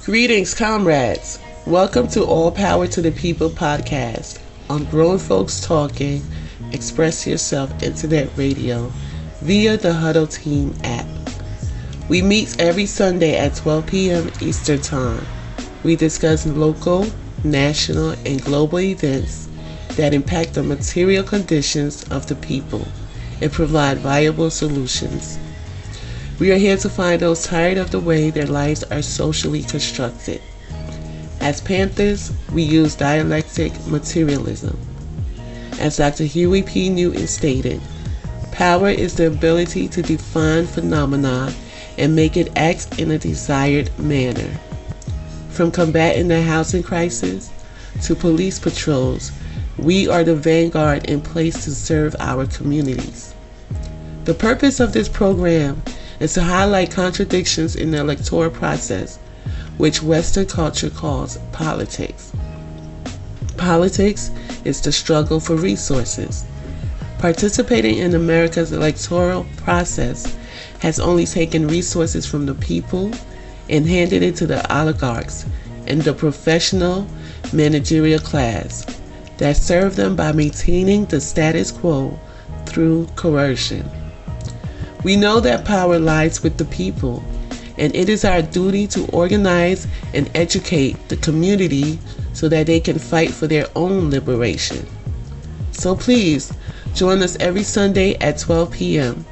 Greetings, comrades. Welcome to All Power to the People podcast on Grown Folks Talking, Express Yourself Internet Radio via the Huddle Team app. We meet every Sunday at 12 p.m. Eastern Time. We discuss local, national, and global events that impact the material conditions of the people and provide viable solutions. We are here to find those tired of the way their lives are socially constructed. As Panthers, we use dialectic materialism. As Dr. Huey P. Newton stated, power is the ability to define phenomena and make it act in a desired manner. From combating the housing crisis to police patrols, we are the vanguard in place to serve our communities. The purpose of this program is to highlight contradictions in the electoral process, which Western culture calls politics. Politics is the struggle for resources. Participating in America's electoral process has only taken resources from the people and handed it to the oligarchs and the professional managerial class that serve them by maintaining the status quo through coercion. We know that power lies with the people, and it is our duty to organize and educate the community so that they can fight for their own liberation. So please, join us every Sunday at 12 p.m.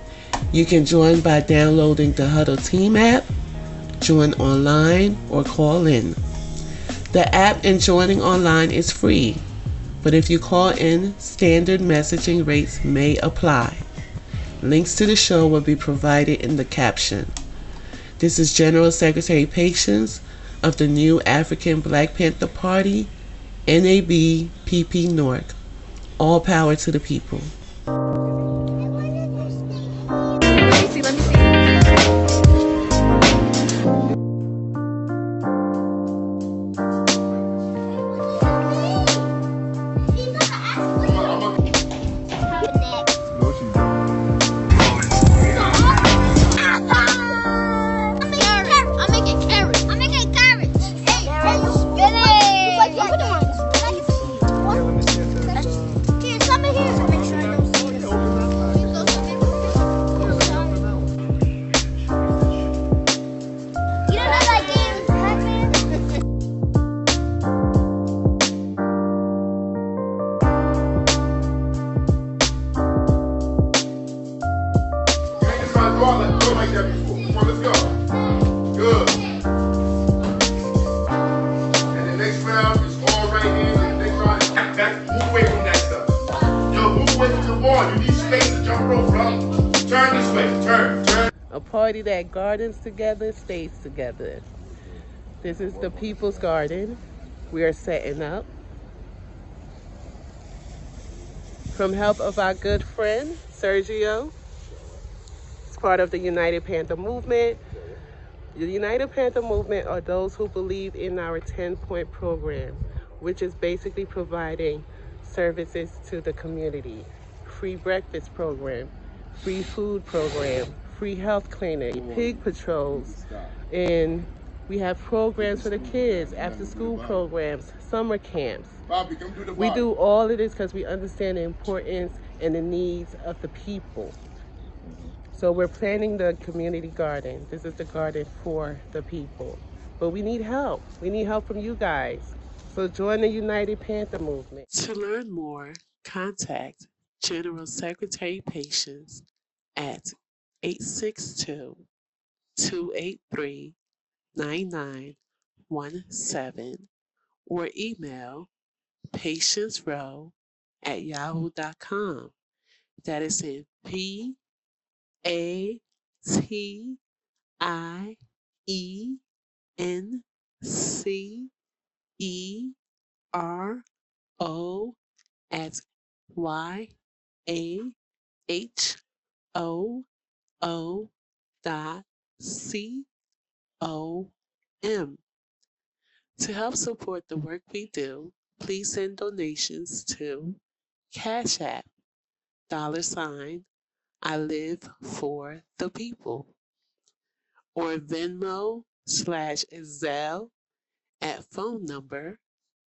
You can join by downloading the Huddle Team app, join online, or call in. The app and joining online is free, but if you call in, standard messaging rates may apply. Links to the show will be provided in the caption. This is General Secretary Patience of the New African Black Panther Party, NABPP North. All power to the people. Let me see. A party that gardens together stays together. This is the People's Garden. We are setting up. From help of our good friend, Sergio. It's part of the United Panther Movement. The United Panther Movement are those who believe in our 10-point program, which is basically providing services to the community. Free breakfast program, free food program, free health clinic, pig patrols, and we have programs for the kids, after school programs, summer camps. We do all of this because we understand the importance and the needs of the people. So we're planning the community garden. This is the garden for the people. But we need help. We need help from you guys. So join the United Panther Movement. To learn more, contact General Secretary Patience at 862-283-9917 or email patiencerow@yahoo.com. That is in PATIENCEROW@yahoo.com. To help support the work we do, please send donations to Cash App, $ I live for the people, or Venmo /Zelle at phone number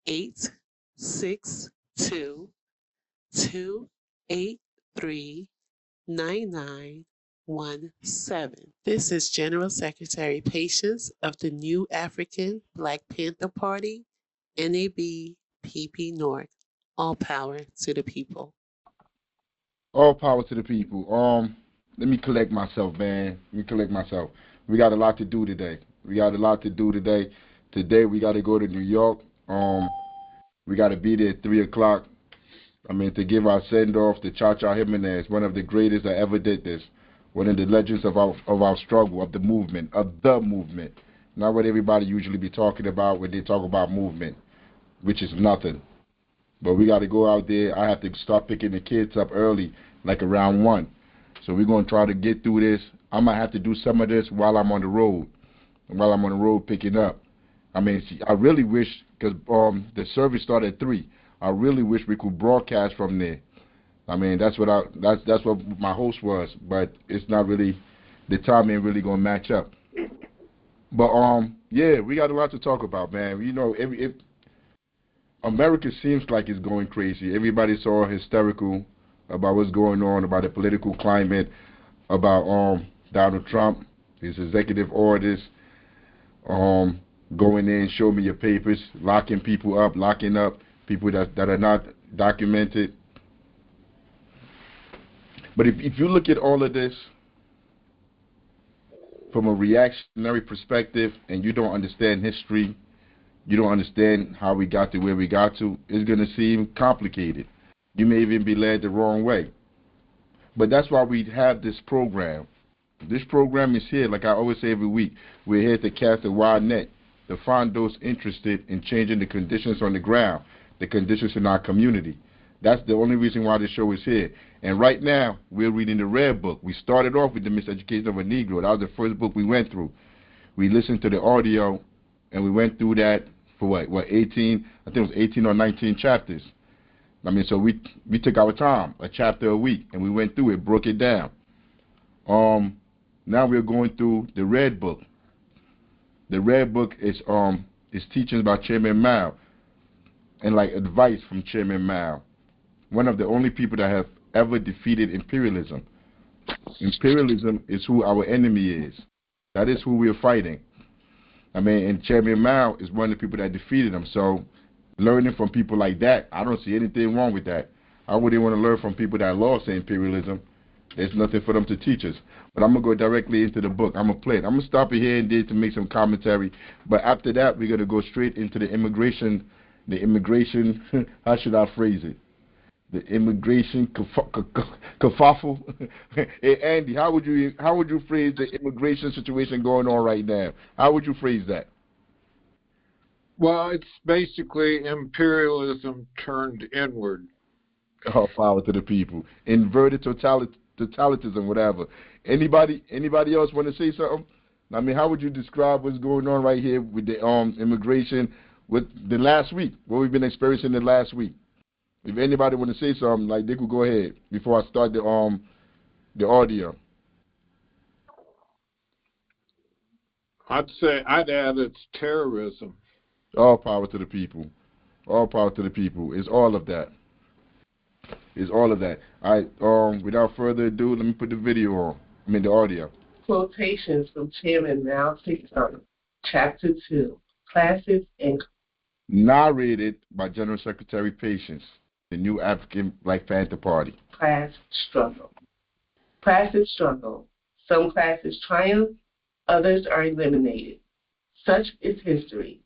862-283-9917. This is General Secretary Patience of the New African Black Panther Party, NAB PP North. All power to the people. All power to the people. Let me collect myself, man. Let me collect myself. We got a lot to do today. Today we got to go to New York. We got to be there at 3:00. To give our send off to Cha-Cha Jimenez, one of the greatest that ever did this. One of the legends of our struggle, of the movement. Not what everybody usually be talking about when they talk about movement, which is nothing. But we got to go out there. I have to start picking the kids up early, like around 1. So we're going to try to get through this. I might have to do some of this while I'm on the road. Picking up. I really wish, because the service started at 3. I really wish we could broadcast from there. That's what my host was, but it's not really, the time ain't really going to match up. But yeah, we got a lot to talk about, man. America seems like it's going crazy. Everybody's so hysterical about what's going on, about the political climate, about Donald Trump, his executive orders, going in, show me your papers, locking people up, locking up people that are not documented. But if you look at all of this from a reactionary perspective and you don't understand history, you don't understand how we got to where we got to, it's going to seem complicated. You may even be led the wrong way. But that's why we have this program. This program is here, like I always say every week. We're here to cast a wide net to find those interested in changing the conditions on the ground, the conditions in our community. That's the only reason why this show is here. And right now, we're reading the Red Book. We started off with The Miseducation of a Negro. That was the first book we went through. We listened to the audio, and we went through that for 18, I think it was 18 or 19 chapters. So we took our time, a chapter a week, and we went through it, broke it down. Now we're going through the Red Book. The Red Book is teachings by Chairman Mao and advice from Chairman Mao, one of the only people that have ever defeated imperialism. Imperialism is who our enemy is. That is who we're fighting. And Chairman Mao is one of the people that defeated him. So learning from people like that, I don't see anything wrong with that. I wouldn't want to learn from people that lost imperialism. There's nothing for them to teach us. But I'm going to go directly into the book. I'm going to play it. I'm going to stop it here and there to make some commentary. But after that, we're going to go straight into the immigration, how should I phrase it? The immigration kerfuffle. Hey, Andy, how would you phrase the immigration situation going on right now? How would you phrase that? Well, it's basically imperialism turned inward. Oh, power to the people. Inverted totalitarianism, whatever. Anybody else want to say something? How would you describe what's going on right here with the immigration with the last week? What we've been experiencing the last week? If anybody want to say something, they could go ahead before I start the audio. I'd add it's terrorism. All power to the people. All power to the people. It's all of that. All right. Without further ado, let me put the video on. The audio. Quotations from Chairman Mao Zedong, Chapter 2, Classes and... Narrated by General Secretary Patience, the New African Black Panther Party. Class struggle. Classes struggle. Some classes triumph, others are eliminated. Such is history.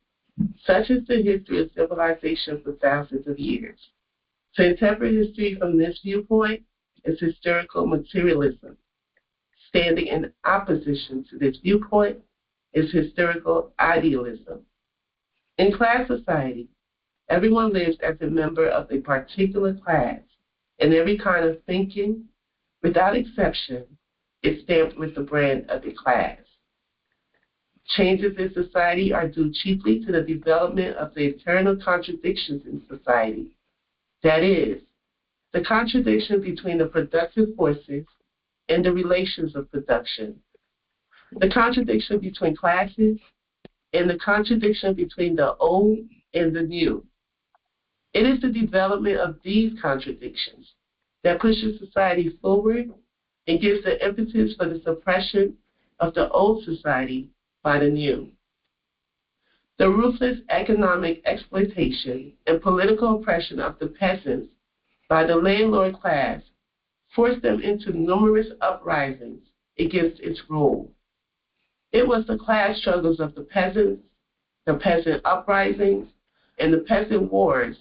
Such is the history of civilization for thousands of years. To interpret history from this viewpoint is historical materialism. Standing in opposition to this viewpoint is historical idealism. In class society, everyone lives as a member of a particular class, and every kind of thinking, without exception, is stamped with the brand of a class. Changes in society are due chiefly to the development of the internal contradictions in society. That is, the contradiction between the productive forces and the relations of production, the contradiction between classes and the contradiction between the old and the new. It is the development of these contradictions that pushes society forward and gives the impetus for the suppression of the old society by the new. The ruthless economic exploitation and political oppression of the peasants by the landlord class forced them into numerous uprisings against its rule. It was the class struggles of the peasants, the peasant uprisings, and the peasant wars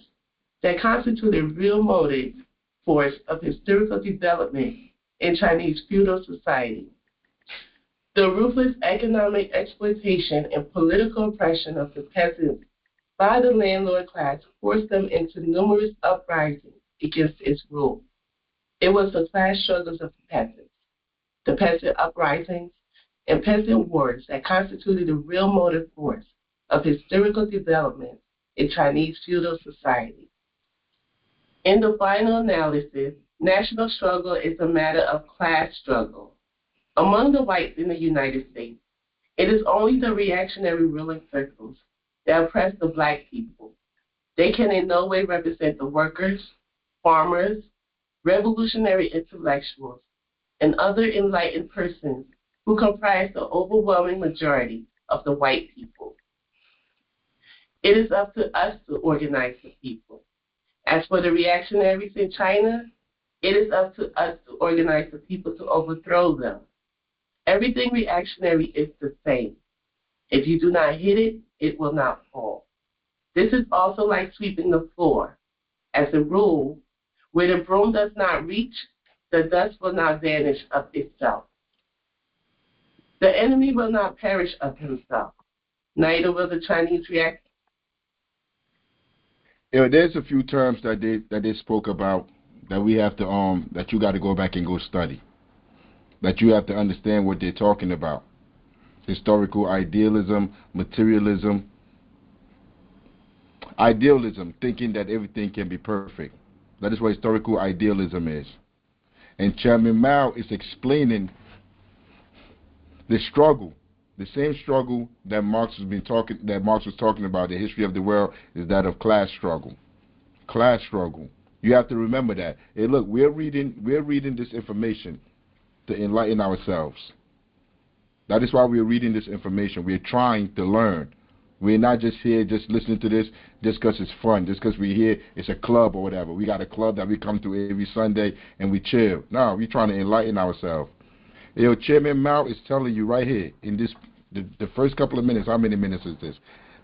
that constituted real motive force of historical development in Chinese feudal society. The ruthless economic exploitation and political oppression of the peasants by the landlord class forced them into numerous uprisings against its rule. It was the class struggles of the peasants, the peasant uprisings, and peasant wars that constituted the real motive force of historical development in Chinese feudal society. In the final analysis, national struggle is a matter of class struggle. Among the whites in the United States, it is only the reactionary ruling circles that oppress the black people. They can in no way represent the workers, farmers, revolutionary intellectuals, and other enlightened persons who comprise the overwhelming majority of the white people. It is up to us to organize the people. As for the reactionaries in China, it is up to us to organize the people to overthrow them. Everything reactionary is the same. If you do not hit it, it will not fall. This is also like sweeping the floor. As a rule, where the broom does not reach, the dust will not vanish of itself. The enemy will not perish of himself, neither will the Chinese react. There's a few terms that they spoke about that we have to that you got to go back and go study. That you have to understand what they're talking about. Historical idealism, materialism. Idealism, thinking that everything can be perfect. That is what historical idealism is. And Chairman Mao is explaining the struggle, the same struggle that Marx was talking about. The history of the world is that of class struggle. Class struggle. You have to remember that. Hey, look, we're reading this information to enlighten ourselves. That is why we're reading this information. We're trying to learn. We're not just here just listening to this just because it's fun, just because we're here, it's a club or whatever. We got a club that we come to every Sunday and we chill. No, we're trying to enlighten ourselves. Chairman Mao is telling you right here in this the first couple of minutes. How many minutes is this?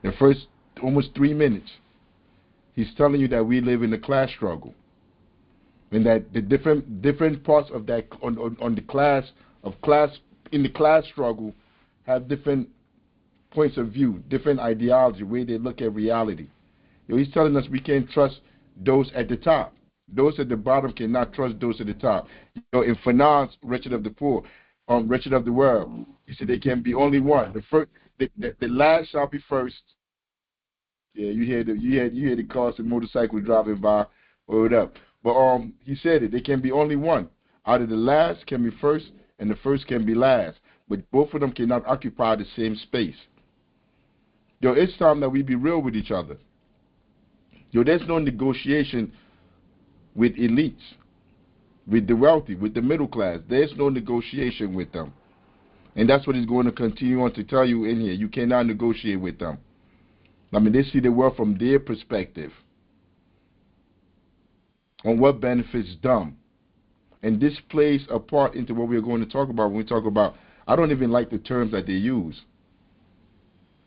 The first almost 3 minutes. He's telling you that we live in a class struggle, and that the different parts of that on the class in the class struggle have different points of view, different ideology, way they look at reality. He's telling us we can't trust those at the top. Those at the bottom cannot trust those at the top. In Fanon's Wretched of the Poor, Wretched of the World, he said there can be only one. The last shall be first. Yeah, you hear the cars and motorcycles driving by, or whatever. But he said it. There can be only one. Either the last can be first, and the first can be last. But both of them cannot occupy the same space. It's time that we be real with each other. There's no negotiation with elites, with the wealthy, with the middle class. There's no negotiation with them. And that's what he's going to continue on to tell you in here. You cannot negotiate with them. I mean, they see the world from their perspective on what benefits them. And this plays a part into what we're going to talk about when we talk about, I don't even like the terms that they use.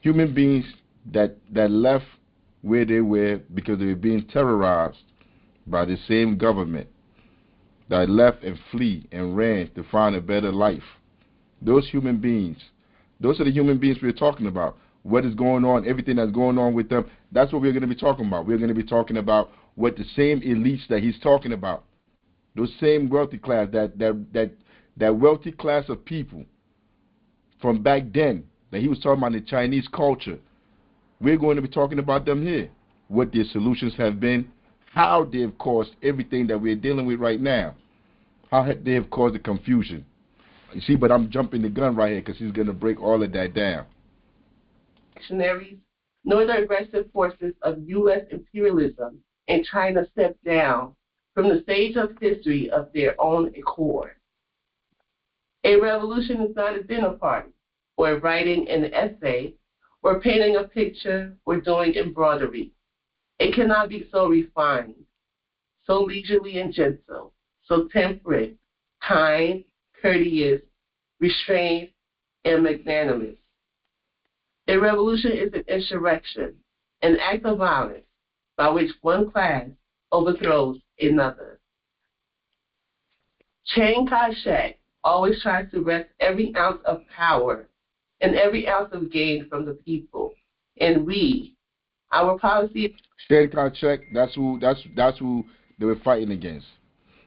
Human beings that left where they were because they were being terrorized by the same government, that left and flee and ran to find a better life. Those human beings, those are the human beings we're talking about. What is going on, everything that's going on with them, that's what we're going to be talking about. We're going to be talking about what the same elites that he's talking about, those same wealthy class, that wealthy class of people from back then that he was talking about in the Chinese culture. We're going to be talking about them here, what their solutions have been, how they have caused everything that we're dealing with right now, how they have caused the confusion. You see, but I'm jumping the gun right here because he's going to break all of that down. reactionaries nor the aggressive forces of U.S. imperialism and China stepped down from the stage of history of their own accord. A revolution is not a dinner party, or writing an essay, or painting a picture, or doing embroidery. It cannot be so refined, so leisurely and gentle, so temperate, kind, courteous, restrained, and magnanimous. A revolution is an insurrection, an act of violence by which one class overthrows another. Chiang Kai-shek always tries to wrest every ounce of power and every ounce of gain from the people. And our policy... Chiang Kai-shek, that's who they were fighting against.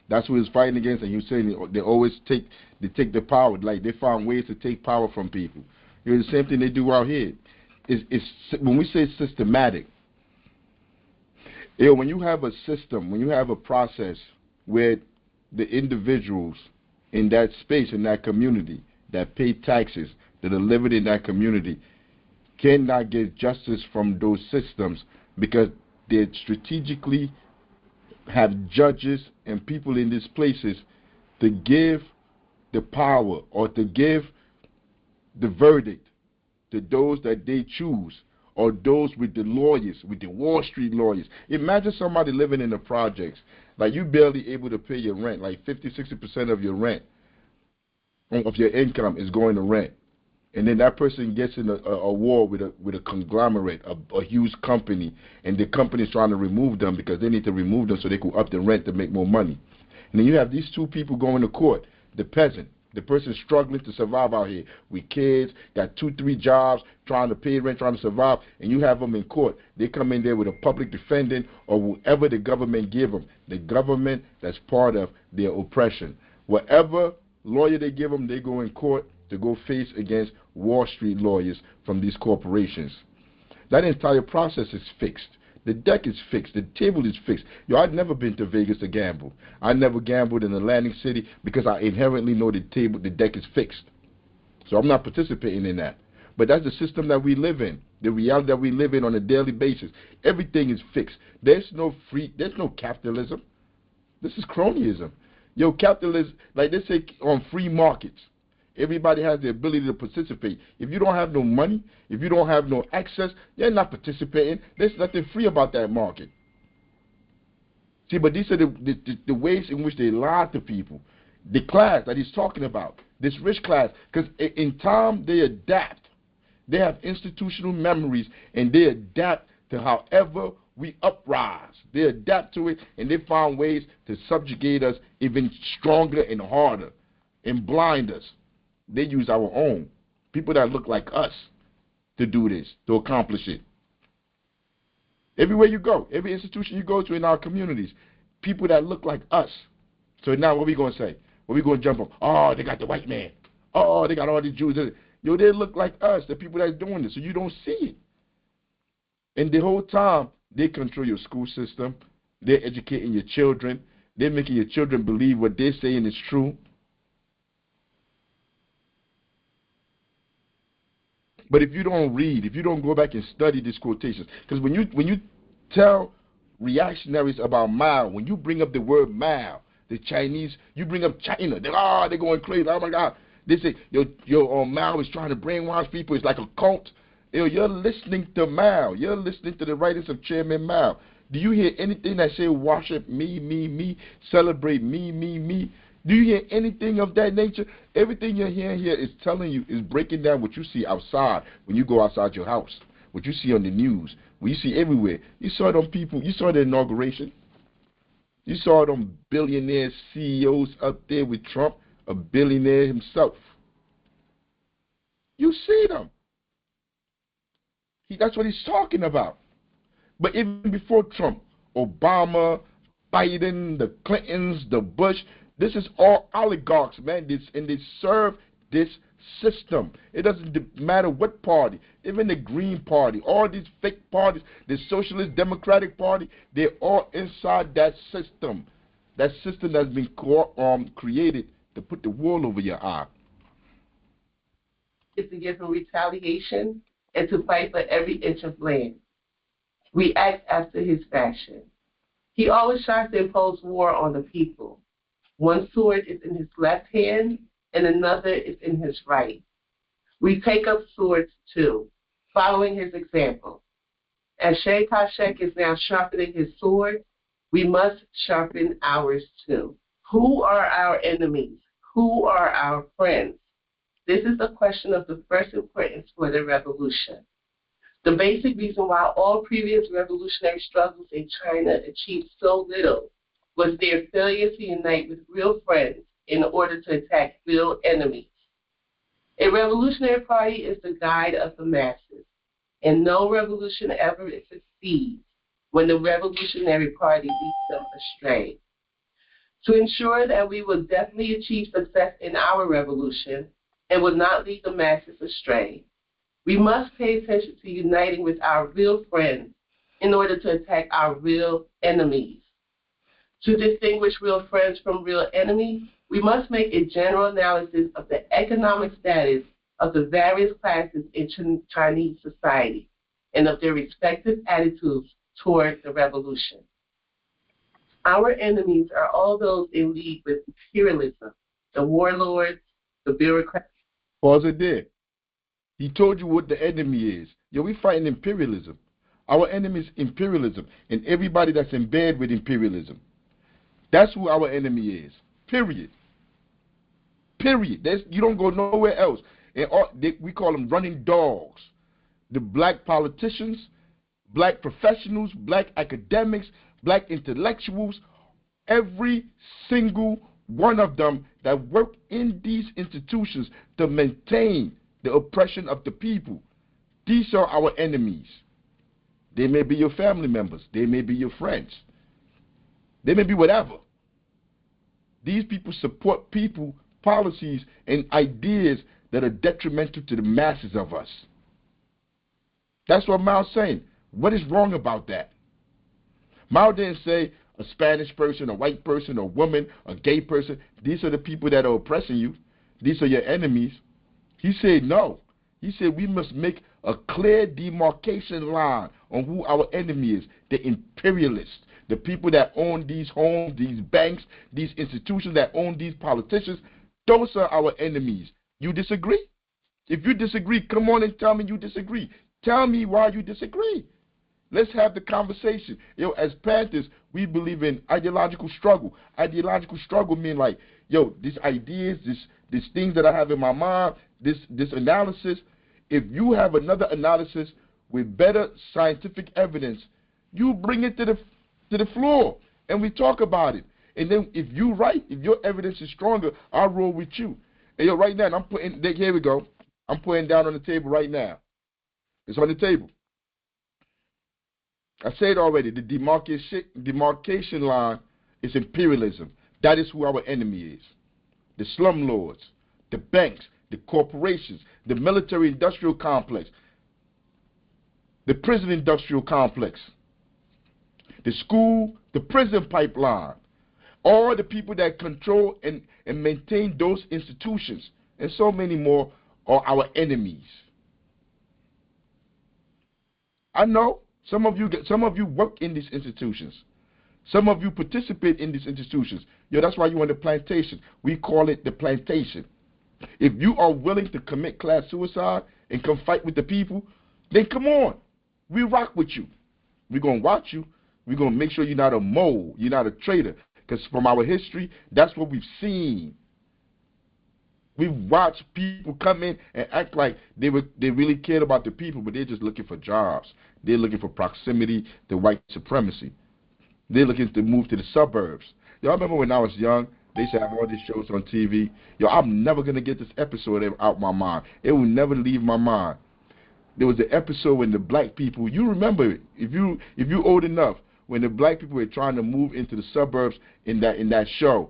That's who he was fighting against, and he was saying they always take the power. Like, they found ways to take power from people. It's the same thing they do out here. It's when we say systematic, when you have a system, when you have a process where the individuals in that space, in that community, that pay taxes, that are living in that community, cannot get justice from those systems because they strategically have judges and people in these places to give the power or to give the verdict to those that they choose, or those with the lawyers, with the Wall Street lawyers. Imagine somebody living in the projects, like you barely able to pay your rent, like 50-60% of your rent, of your income is going to rent. And then that person gets in a war with a conglomerate, a huge company, and the company is trying to remove them because they need to remove them so they can up the rent to make more money. And then you have these two people going to court, the peasant, the person struggling to survive out here with kids, got 2-3 jobs, trying to pay rent, trying to survive, and you have them in court. They come in there with a public defendant or whoever the government give them, the government that's part of their oppression. Whatever lawyer they give them, they go in court to go face against Wall Street lawyers from these corporations. That entire process is fixed. The deck is fixed. The table is fixed. I'd never been to Vegas to gamble. I never gambled in Atlantic City because I inherently know the deck is fixed. So I'm not participating in that. But that's the system that we live in, the reality that we live in on a daily basis. Everything is fixed. There's no capitalism. This is cronyism. Capitalism, like they say on free markets, everybody has the ability to participate. If you don't have no money, if you don't have no access, you're not participating. There's nothing free about that market. See, but these are the ways in which they lie to people. The class that he's talking about, this rich class, because in time they adapt. They have institutional memories, and they adapt to however we uprise. They adapt to it, and they find ways to subjugate us even stronger and harder and blind us. They use our own, people that look like us, to do this, to accomplish it. Everywhere you go, every institution you go to in our communities, people that look like us. So now what are we going to say? What are we going to jump on? Oh, they got the white man. Oh, they got all these Jews. They look like us, the people that's doing this, so you don't see it. And the whole time, they control your school system. They're educating your children. They're making your children believe what they're saying is true. But if you don't read, if you don't go back and study these quotations, because when you tell reactionaries about Mao, when you bring up the word Mao, the Chinese, you bring up China, they're going crazy. Oh my God, they say your Mao is trying to brainwash people. It's like a cult. You're listening to Mao. You're listening to the writings of Chairman Mao. Do you hear anything that say worship me, celebrate me? Do you hear anything of that nature? Everything you're hearing here is telling you, is breaking down what you see outside when you go outside your house, what you see on the news, what you see everywhere. You saw them people, you saw the inauguration. You saw them billionaire CEOs up there with Trump, a billionaire himself. You see them. That's what he's talking about. But even before Trump, Obama, Biden, the Clintons, the Bush, this is all oligarchs, man, and they serve this system. It doesn't matter what party, even the Green Party, all these fake parties, the Socialist Democratic Party, they're all inside that system that's been created to put the wool over your eye. It's to give him retaliation and to fight for every inch of land. We act after his fashion. He always tries to impose war on the people. One sword is in his left hand, and another is in his right. We take up swords too, following his example. As Chiang Kai-shek is now sharpening his sword, we must sharpen ours too. Who are our enemies? Who are our friends? This is a question of the first importance for the revolution. The basic reason why all previous revolutionary struggles in China achieved so little was their failure to unite with real friends in order to attack real enemies. A revolutionary party is the guide of the masses, and no revolution ever succeeds when the revolutionary party leads them astray. To ensure that we will definitely achieve success in our revolution and will not lead the masses astray, we must pay attention to uniting with our real friends in order to attack our real enemies. To distinguish real friends from real enemies, we must make a general analysis of the economic status of the various classes in Chinese society and of their respective attitudes toward the revolution. Our enemies are all those in league with imperialism, the warlords, the bureaucrats. Pause it there. He told you what the enemy is. Yo, we fighting imperialism. Our enemy is imperialism and everybody that's in bed with imperialism. That's who our enemy is. Period. Period. You don't go nowhere else. And we call them running dogs. The black politicians, black professionals, black academics, black intellectuals, every single one of them that work in these institutions to maintain the oppression of the people. These are our enemies. They may be your family members. They may be your friends. They may be whatever. These people support people, policies, and ideas that are detrimental to the masses of us. That's what Mao's saying. What is wrong about that? Mao didn't say a Spanish person, a white person, a woman, a gay person. These are the people that are oppressing you. These are your enemies. He said no. He said we must make a clear demarcation line on who our enemy is. The imperialists, the people that own these homes, these banks, these institutions that own these politicians. Those are our enemies. You disagree? If you disagree, come on and tell me you disagree. Tell me why you disagree. Let's have the conversation. As Panthers, we believe in ideological struggle. Ideological struggle mean like, these ideas, these things that I have in my mind, this analysis. If you have another analysis with better scientific evidence, you bring it to the floor and we talk about it. And then if you're right, if your evidence is stronger, I'll roll with you. And right now, here we go. I'm putting down on the table right now. It's on the table. I said already, the demarcation line is imperialism. That is who our enemy is. The slumlords, the banks, the corporations, the military-industrial complex, the prison-industrial complex, the school, the prison pipeline, all the people that control and maintain those institutions, and so many more are our enemies. I know some of you work in these institutions. Some of you participate in these institutions. That's why you're on the plantation. We call it the plantation. If you are willing to commit class suicide and come fight with the people, then come on. We rock with you. We're going to watch you. We're going to make sure you're not a mole. You're not a traitor. Because from our history, that's what we've seen. We've watched people come in and act like they really cared about the people, but they're just looking for jobs. They're looking for proximity to white supremacy. They're looking to move to the suburbs. I remember when I was young, they used to have all these shows on TV. I'm never going to get this episode out my mind. It will never leave my mind. There was an episode when the black people, you remember it, if you old enough, when the black people were trying to move into the suburbs in that show.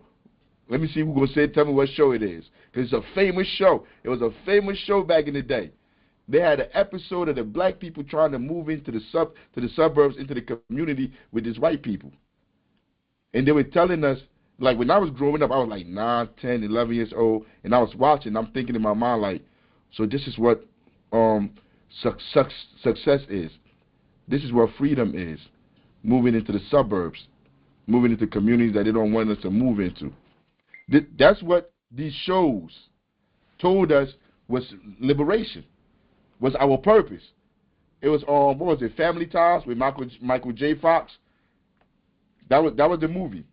Let me see who's going to say, tell me what show it is. Because it's a famous show. It was a famous show back in the day. They had an episode of the black people trying to move into the suburbs, into the community with these white people. And they were telling us, like when I was growing up, I was like 9, 10, 11 years old, and I was watching, I'm thinking in my mind like, so this is what success is. This is what freedom is. Moving into the suburbs, moving into communities that they don't want us to move into. That's what these shows told us was liberation, was our purpose. It was what was it, Family Ties with Michael J. Fox? That was the movie.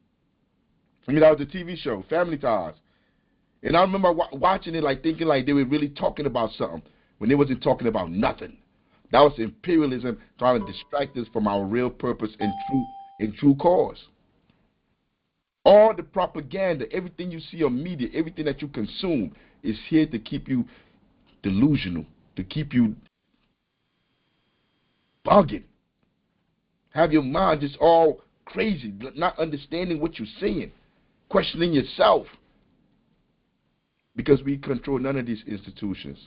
I mean, that was the TV show, Family Ties. And I remember watching it, like thinking like they were really talking about something when they wasn't talking about nothing. That was imperialism trying to distract us from our real purpose and true cause. All the propaganda, everything you see on media, everything that you consume is here to keep you delusional, to keep you bugging. Have your mind just all crazy, not understanding what you're seeing, questioning yourself. Because we control none of these institutions.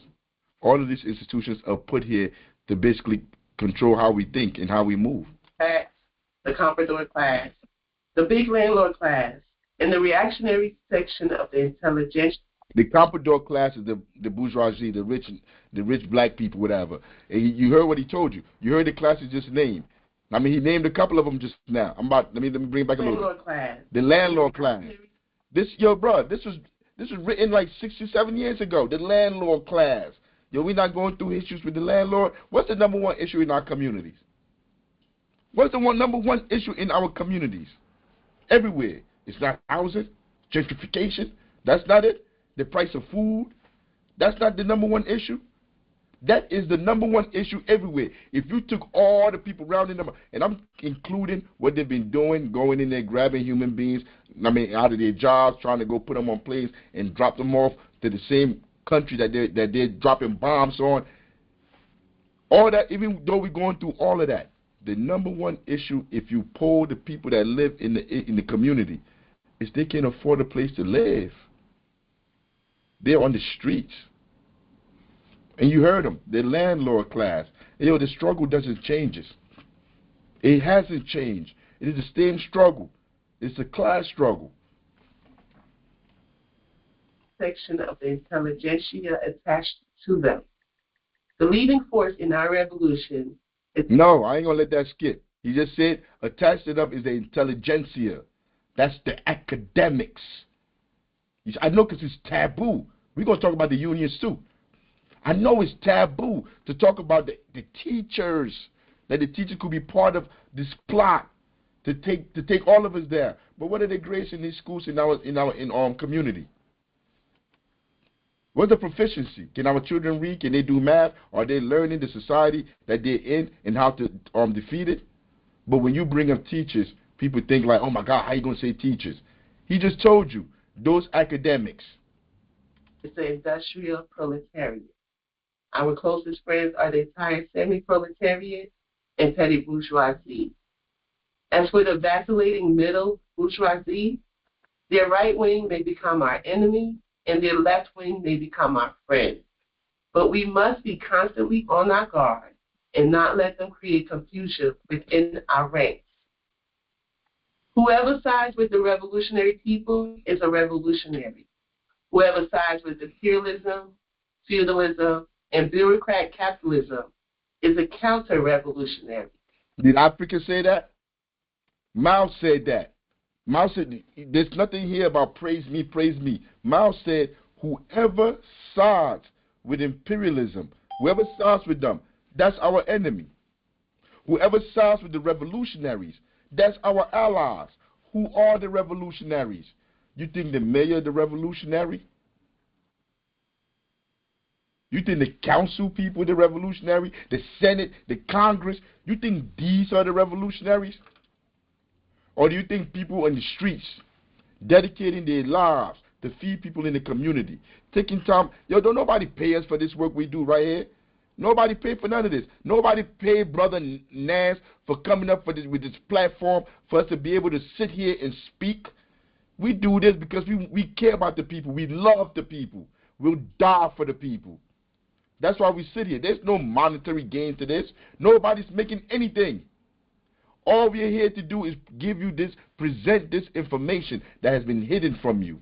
All of these institutions are put here to basically control how we think and how we move. The comprador class, the big landlord class, and the reactionary section of the intelligentsia. The comprador class is the bourgeoisie, the rich black people, whatever. And you heard what he told you. You heard the classes just named. I mean, he named a couple of them just now. Let me bring it back a little. Landlord class. The landlord class. This was written like 67 years ago. The landlord class. Yo, we're not going through issues with the landlord. What's the number one issue in our communities? What's the number one issue in our communities? Everywhere. It's not housing, gentrification. That's not it. The price of food. That's not the number one issue. That is the number one issue everywhere. If you took all the people around in them, and I'm including what they've been doing, going in there, grabbing human beings, out of their jobs, trying to go put them on planes and drop them off to the same country that they're dropping bombs on. All that, even though we're going through all of that, the number one issue, if you poll the people that live in the community, is they can't afford a place to live. They're on the streets. And you heard them, the landlord class. And, the struggle doesn't change. It hasn't changed. It is the same struggle. It's a class struggle. Section of the intelligentsia attached to them. The leading force in our revolution is... No, I ain't going to let that skip. He just said attached to them is the intelligentsia. That's the academics. I know because it's taboo. We're going to talk about the unions too. I know it's taboo to talk about the teachers, that the teachers could be part of this plot to take all of us there. But what are the grades in these schools in our community? What's the proficiency? Can our children read? Can they do math? Are they learning the society that they're in and how to defeat it? But when you bring up teachers, people think like, oh my God, how you going to say teachers? He just told you, those academics. It's the industrial proletariat. Our closest friends are the entire semi-proletariat and petty bourgeoisie. As for the vacillating middle bourgeoisie, their right wing may become our enemy and their left wing may become our friend. But we must be constantly on our guard and not let them create confusion within our ranks. Whoever sides with the revolutionary people is a revolutionary. Whoever sides with imperialism, feudalism, and bureaucrat capitalism is a counter-revolutionary. Did Africa say that? Mao said that. Mao said, there's nothing here about praise me, praise me. Mao said, whoever sides with imperialism, whoever sides with them, that's our enemy. Whoever sides with the revolutionaries, that's our allies. Who are the revolutionaries? You think the mayor is the revolutionary? You think the council people are the revolutionary? The Senate, the Congress? You think these are the revolutionaries? Or do you think people on the streets dedicating their lives to feed people in the community, taking time? Don't nobody pay us for this work we do right here. Nobody paid for none of this. Nobody paid Brother Nas for coming up with this platform for us to be able to sit here and speak. We do this because we care about the people. We love the people. We'll die for the people. That's why we sit here. There's no monetary gain to this. Nobody's making anything. All we're here to do is give you this, present this information that has been hidden from you.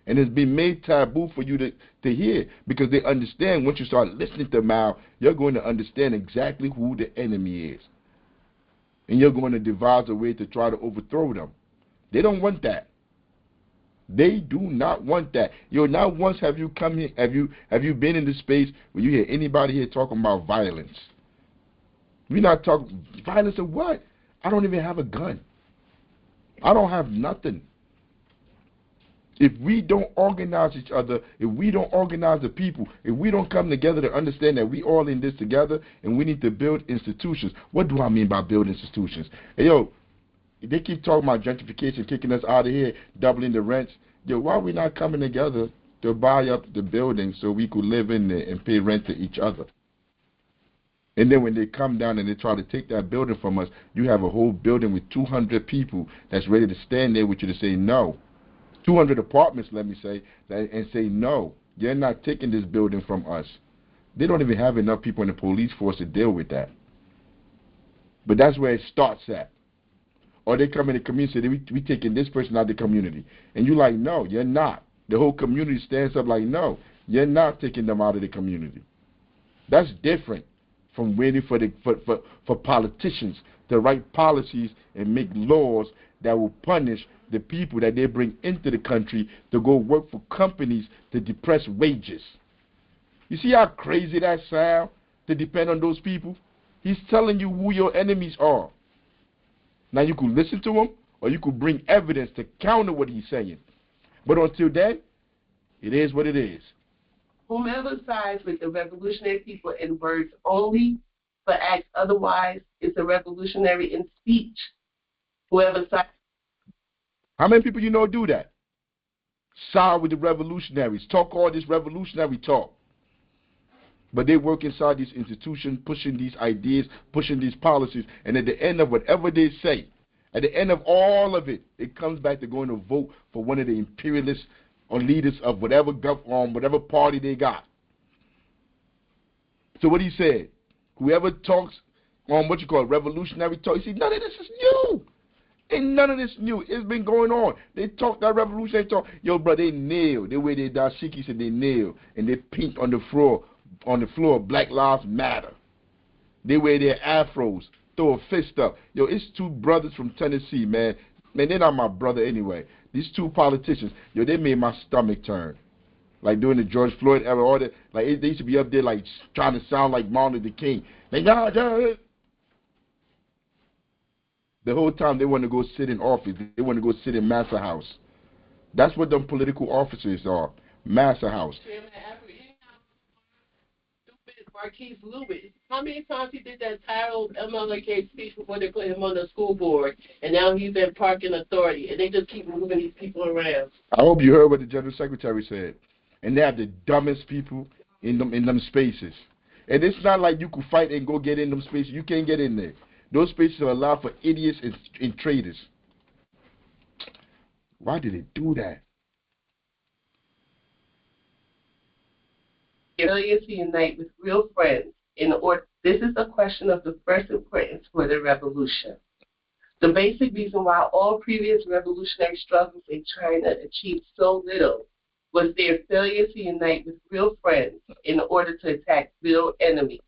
And it's been made taboo for you to hear, because they understand once you start listening to Mao, you're going to understand exactly who the enemy is. And you're going to devise a way to try to overthrow them. They don't want that. They do not want that. Not once have you come here, have you been in this space where you hear anybody here talking about violence. We're not talking violence of what? I don't even have a gun. I don't have nothing. If we don't organize each other, if we don't organize the people, if we don't come together to understand that we all in this together and we need to build institutions. What do I mean by build institutions? Hey, yo, they keep talking about gentrification, kicking us out of here, doubling the rents. Yo, why are we not coming together to buy up the buildings so we could live in there and pay rent to each other? And then when they come down and they try to take that building from us, you have a whole building with 200 people that's ready to stand there with you to say no. 200 apartments, let me say, and say no. You're not taking this building from us. They don't even have enough people in the police force to deal with that. But that's where it starts at. Or they come in the community and say, we taking this person out of the community. And you're like, no, you're not. The whole community stands up like, no, you're not taking them out of the community. That's different from waiting for politicians to write policies and make laws that will punish the people that they bring into the country to go work for companies to depress wages. You see how crazy that sounds, to depend on those people? He's telling you who your enemies are. Now you could listen to him, or you could bring evidence to counter what he's saying. But until then, it is what it is. Whomever sides with the revolutionary people in words only, but acts otherwise, is a revolutionary in speech. Whoever sides. How many people you know do that? Side with the revolutionaries, talk all this revolutionary talk. But they work inside these institutions, pushing these ideas, pushing these policies, and at the end of whatever they say, at the end of all of it, it comes back to going to vote for one of the imperialists or leaders of whatever whatever party they got. So what he said, whoever talks on what you call revolutionary talk, you see, none of this is new. Ain't none of this new. It's been going on. They talk that revolutionary talk. Yo, bro, they nail. They wear their dashikis and they nail. And they paint on the floor, Black Lives Matter. They wear their afros, throw a fist up. Yo, it's two brothers from Tennessee, man. Man, they're not my brother anyway. These two politicians, yo, they made my stomach turn. Like during the George Floyd era, all that, like they used to be up there like trying to sound like Martin Luther King. Like, the whole time they want to go sit in office. They want to go sit in Massa House. That's what them political officers are. Massa House. Marquise Lewis. How many times he did that titled MLK speech before they put him on the school board, and now he's in parking authority, and they just keep moving these people around. I hope you heard what the General Secretary said. And they have the dumbest people in them spaces. And it's not like you could fight and go get in them spaces. You can't get in there. Those spaces are allowed for idiots and traitors. Why did they do that? Failure to unite with real friends this is a question of the first importance for the revolution. The basic reason why all previous revolutionary struggles in China achieved so little was their failure to unite with real friends in order to attack real enemies.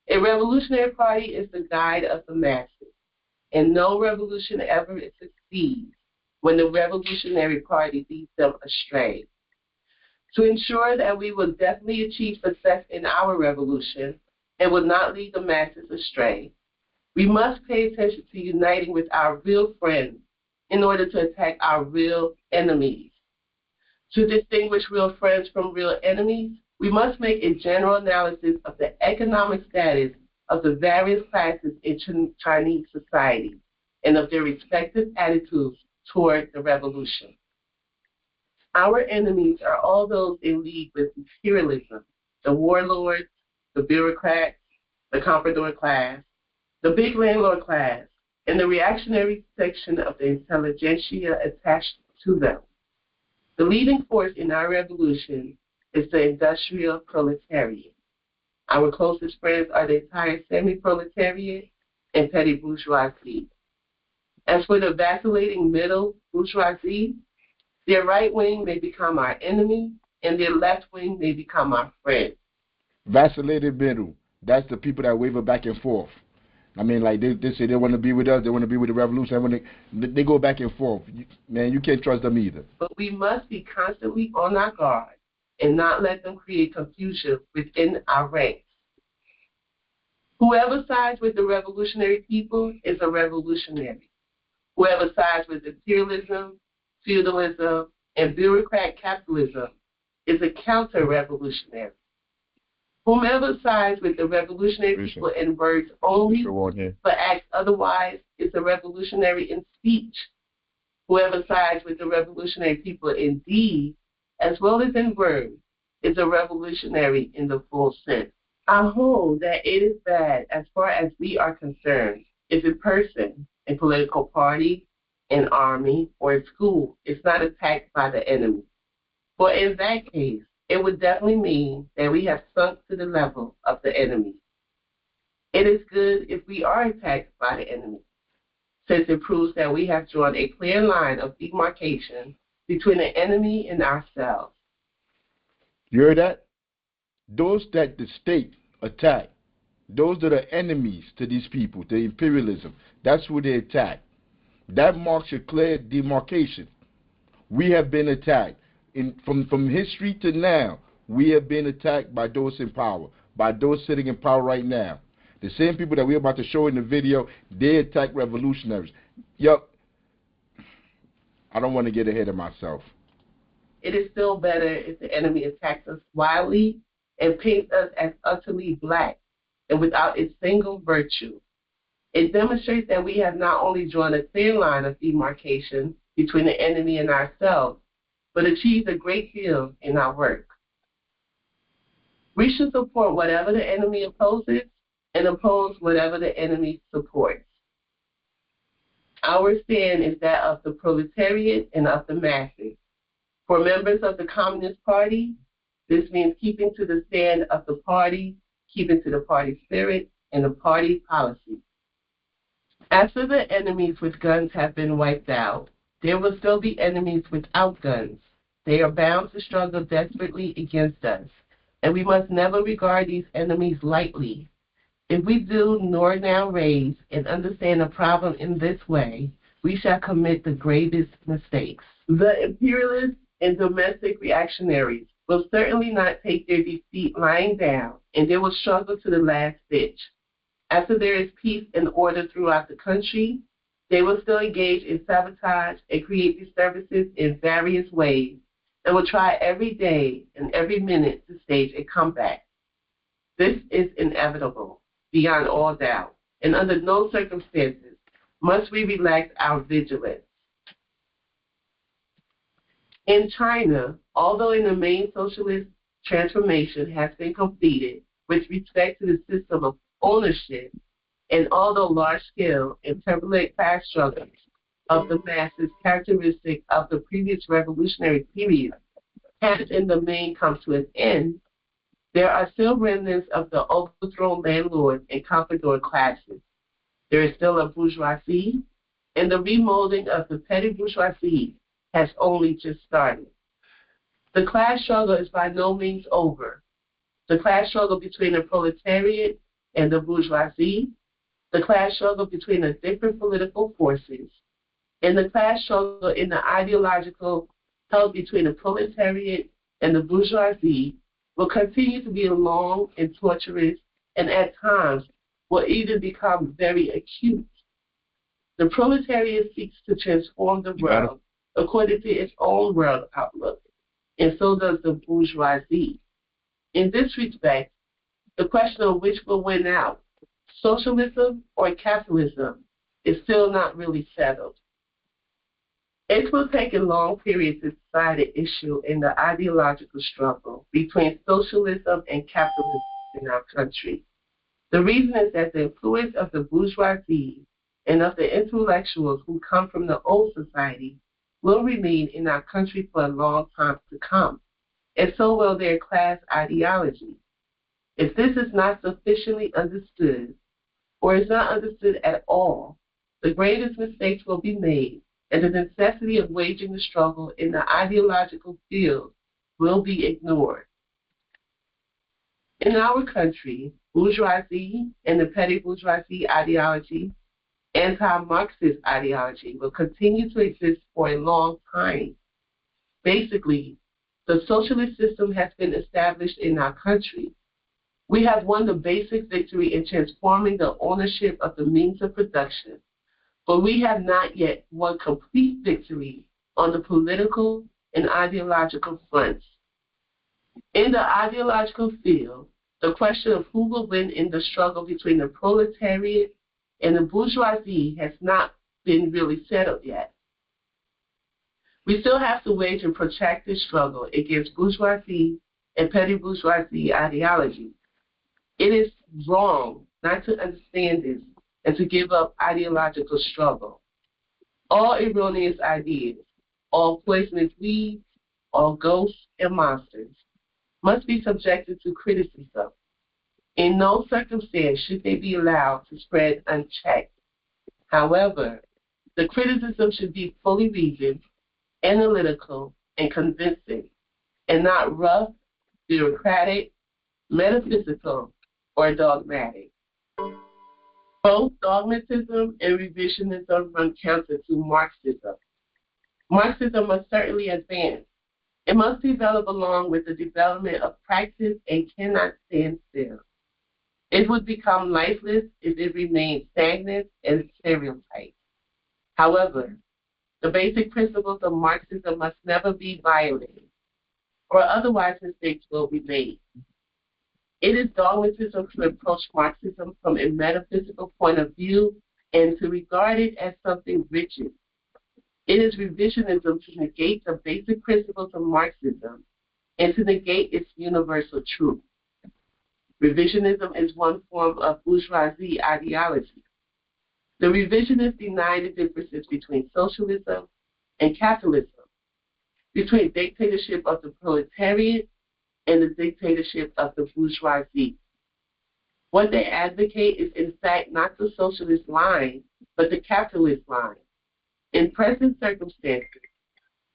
A revolutionary party is the guide of the masses, and no revolution ever succeeds when the revolutionary party leads them astray. To ensure that we will definitely achieve success in our revolution and will not lead the masses astray, we must pay attention to uniting with our real friends in order to attack our real enemies. To distinguish real friends from real enemies, we must make a general analysis of the economic status of the various classes in Chinese society and of their respective attitudes toward the revolution. Our enemies are all those in league with imperialism, the warlords, the bureaucrats, the comprador class, the big landlord class, and the reactionary section of the intelligentsia attached to them. The leading force in our revolution is the industrial proletariat. Our closest friends are the entire semi-proletariat and petty bourgeoisie. As for the vacillating middle bourgeoisie, Their right wing may become our enemy, and their left wing may become our friend. Vacillated middle. That's the people that waver back and forth. I mean, like they say they want to be with us, they want to be with the revolution. When they go back and forth, man, you can't trust them either. But we must be constantly on our guard and not let them create confusion within our ranks. Whoever sides with the revolutionary people is a revolutionary. Whoever sides with imperialism, feudalism, and bureaucrat capitalism is a counter-revolutionary. Whomever sides with the revolutionary people in words only but acts otherwise is a revolutionary in speech. Whoever sides with the revolutionary people in deed as well as in word is a revolutionary in the full sense. I hold that it is bad as far as we are concerned if a person, a political party, an army, or a school is not attacked by the enemy. For in that case, it would definitely mean that we have sunk to the level of the enemy. It is good if we are attacked by the enemy, since it proves that we have drawn a clear line of demarcation between the enemy and ourselves. You heard that? Those that the state attack, those that are enemies to these people, the imperialism, that's who they attack. That marks a clear demarcation. We have been attacked. From history to now, we have been attacked by those in power, by those sitting in power right now. The same people that we're about to show in the video, they attack revolutionaries. Yup. I don't want to get ahead of myself. It is still better if the enemy attacks us wildly and paints us as utterly black and without a single virtue. It demonstrates that we have not only drawn a clear line of demarcation between the enemy and ourselves, but achieved a great deal in our work. We should support whatever the enemy opposes and oppose whatever the enemy supports. Our stand is that of the proletariat and of the masses. For members of the Communist Party, this means keeping to the stand of the party, keeping to the party spirit, and the party policy. After the enemies with guns have been wiped out, there will still be enemies without guns. They are bound to struggle desperately against us, and we must never regard these enemies lightly. If we do nor now raise and understand the problem in this way, we shall commit the gravest mistakes. The imperialists and domestic reactionaries will certainly not take their defeat lying down, and they will struggle to the last ditch. After there is peace and order throughout the country, they will still engage in sabotage and create disturbances in various ways, and will try every day and every minute to stage a comeback. This is inevitable, beyond all doubt, and under no circumstances must we relax our vigilance. In China, although in the main socialist transformation has been completed with respect to the system of ownership, and although large-scale and turbulent class struggles of the masses characteristic of the previous revolutionary period has in the main come to an end, there are still remnants of the overthrown landlord and comprador classes. There is still a bourgeoisie, and the remolding of the petty bourgeoisie has only just started. The class struggle is by no means over. The class struggle between the proletariat and the bourgeoisie, the class struggle between the different political forces, and the class struggle in the ideological held between the proletariat and the bourgeoisie will continue to be long and torturous, and at times will even become very acute. The proletariat seeks to transform the world according to its own world outlook, and so does the bourgeoisie. In this respect, the question of which will win out, socialism or capitalism, is still not really settled. It will take a long period to decide the issue in the ideological struggle between socialism and capitalism in our country. The reason is that the influence of the bourgeoisie and of the intellectuals who come from the old society will remain in our country for a long time to come, and so will their class ideology. If this is not sufficiently understood, or is not understood at all, the greatest mistakes will be made, and the necessity of waging the struggle in the ideological field will be ignored. In our country, bourgeoisie and the petty bourgeoisie ideology, anti-Marxist ideology, will continue to exist for a long time. Basically, the socialist system has been established in our country. We have won the basic victory in transforming the ownership of the means of production, but we have not yet won complete victory on the political and ideological fronts. In the ideological field, the question of who will win in the struggle between the proletariat and the bourgeoisie has not been really settled yet. We still have to wage a protracted struggle against bourgeoisie and petty bourgeoisie ideology. It is wrong not to understand this and to give up ideological struggle. All erroneous ideas, all poisonous weeds, all ghosts and monsters must be subjected to criticism. In no circumstance should they be allowed to spread unchecked. However, the criticism should be fully reasoned, analytical, and convincing, and not rough, bureaucratic, metaphysical, or dogmatic. Both dogmatism and revisionism run counter to Marxism. Marxism must certainly advance. It must develop along with the development of practice and cannot stand still. It would become lifeless if it remained stagnant and stereotyped. However, the basic principles of Marxism must never be violated, or otherwise mistakes will be made. It is dogmatism to approach Marxism from a metaphysical point of view and to regard it as something rigid. It is revisionism to negate the basic principles of Marxism and to negate its universal truth. Revisionism is one form of bourgeoisie ideology. The revisionists deny the differences between socialism and capitalism, between dictatorship of the proletariat and the dictatorship of the bourgeoisie. What they advocate is in fact not the socialist line, but the capitalist line. In present circumstances,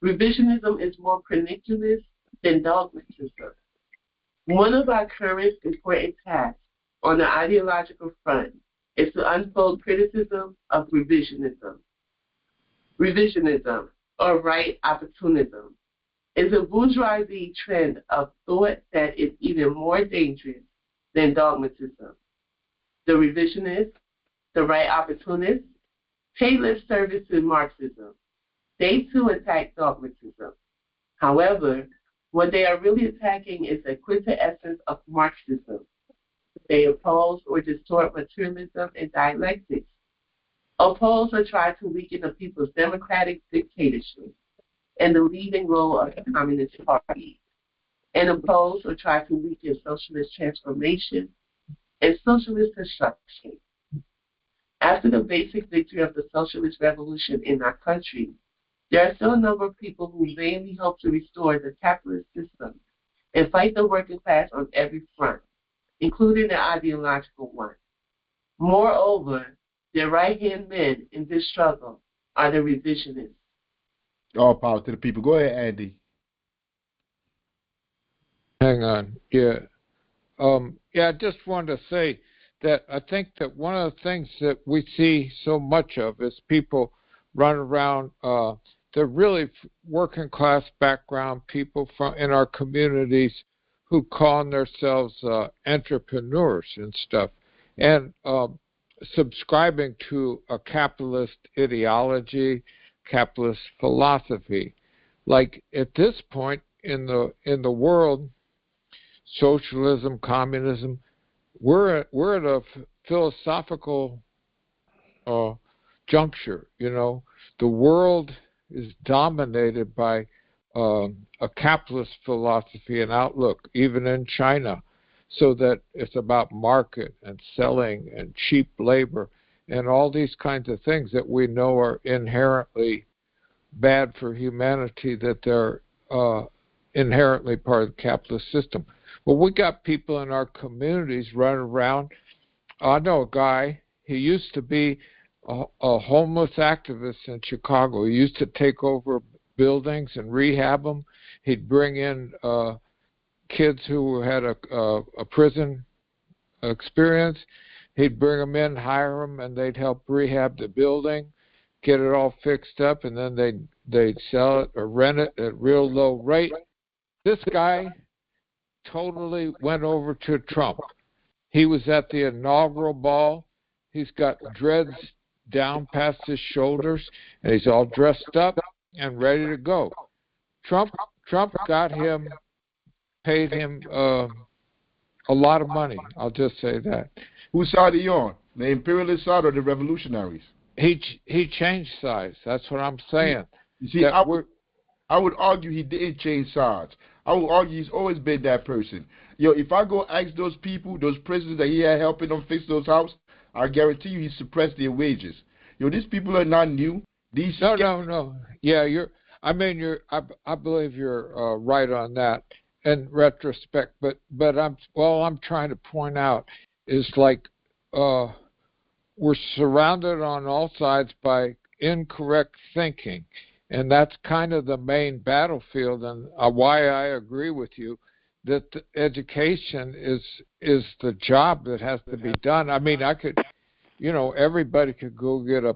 revisionism is more pernicious than dogmatism. One of our current important tasks on the ideological front is to unfold criticism of revisionism. Revisionism, or right opportunism, is a bourgeoisie trend of thought that is even more dangerous than dogmatism. The revisionists, the right opportunists, pay lip service to Marxism. They too attack dogmatism. However, what they are really attacking is the quintessence of Marxism. They oppose or distort materialism and dialectics, oppose or try to weaken the people's democratic dictatorship and the leading role of the Communist Party, and oppose or try to weaken socialist transformation and socialist construction. After the basic victory of the socialist revolution in our country, there are still a number of people who vainly hope to restore the capitalist system and fight the working class on every front, including the ideological one. Moreover, their right-hand men in this struggle are the revisionists. All power to the people. Go ahead, Andy. Hang on. Yeah. I just wanted to say that I think that one of the things that we see so much of is people run around, they're really working class background people in our communities who call themselves entrepreneurs and stuff, and subscribing to a capitalist ideology, capitalist philosophy. Like at this point in the world, socialism, communism, we're at a philosophical juncture. You know, the world is dominated by a capitalist philosophy and outlook, even in China, so that it's about market and selling and cheap labor and all these kinds of things that we know are inherently bad for humanity, that they're inherently part of the capitalist system. Well, we got people in our communities running around. I know a guy, he used to be a homeless activist in Chicago. He used to take over buildings and rehab them. He'd bring in kids who had a prison experience. He'd bring them in, hire them, and they'd help rehab the building, get it all fixed up, and then they'd sell it or rent it at real low rate. This guy totally went over to Trump. He was at the inaugural ball. He's got dreads down past his shoulders, and he's all dressed up and ready to go. Trump got him, paid him a lot of money. I'll just say that. Whose side are you on? The imperialist side or the revolutionaries? He changed sides. That's what I'm saying. You see, I would argue he didn't change sides. I would argue he's always been that person. Yo, if I go ask those people, those prisoners that he had helping them fix those houses, I guarantee you he suppressed their wages. Yo, these people are not new. No. Yeah, I believe you're right on that in retrospect. But I'm trying to point out is like we're surrounded on all sides by incorrect thinking, and that's kind of the main battlefield. And why I agree with you that the education is the job that has to be done. I mean, everybody could go get a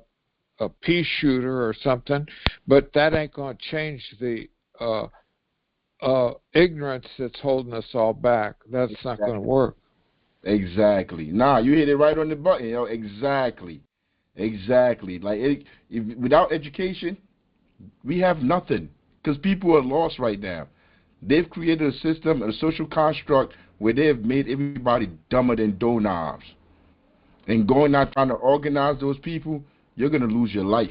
pea shooter or something, but that ain't going to change the ignorance that's holding us all back. That's not going to work. Exactly. Nah, you hit it right on the button. Exactly. Like without education, we have nothing because people are lost right now. They've created a system, a social construct where they have made everybody dumber than doorknobs. And going out trying to organize those people, you're going to lose your life.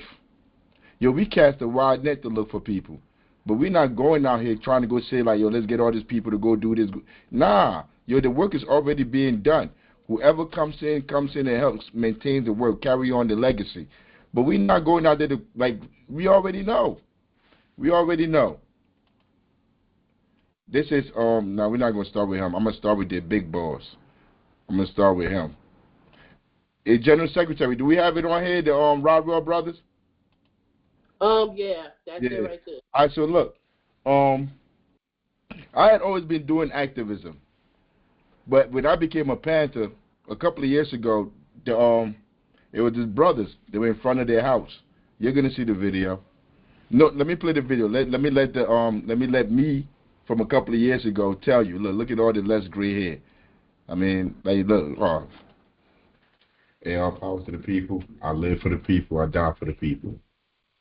Yo, we cast a wide net to look for people. But we're not going out here trying to go say, like, yo, let's get all these people to go do this. Nah. Yo, the work is already being done. Whoever comes in and helps maintain the work, carry on the legacy. But we're not going out there to, we already know. This is, now we're not going to start with him. I'm going to start with the big boss. I'm going to start with him. General Secretary, do we have it on here, the Rodwell brothers? Yeah, that's it right there. All right, so look, I had always been doing activism, but when I became a Panther a couple of years ago, it was his brothers. They were in front of their house. You're gonna see the video. No, let me play the video. Let me from a couple of years ago tell you. Look at all the less gray hair. I mean, look. Hey, all power to the people. I live for the people. I die for the people.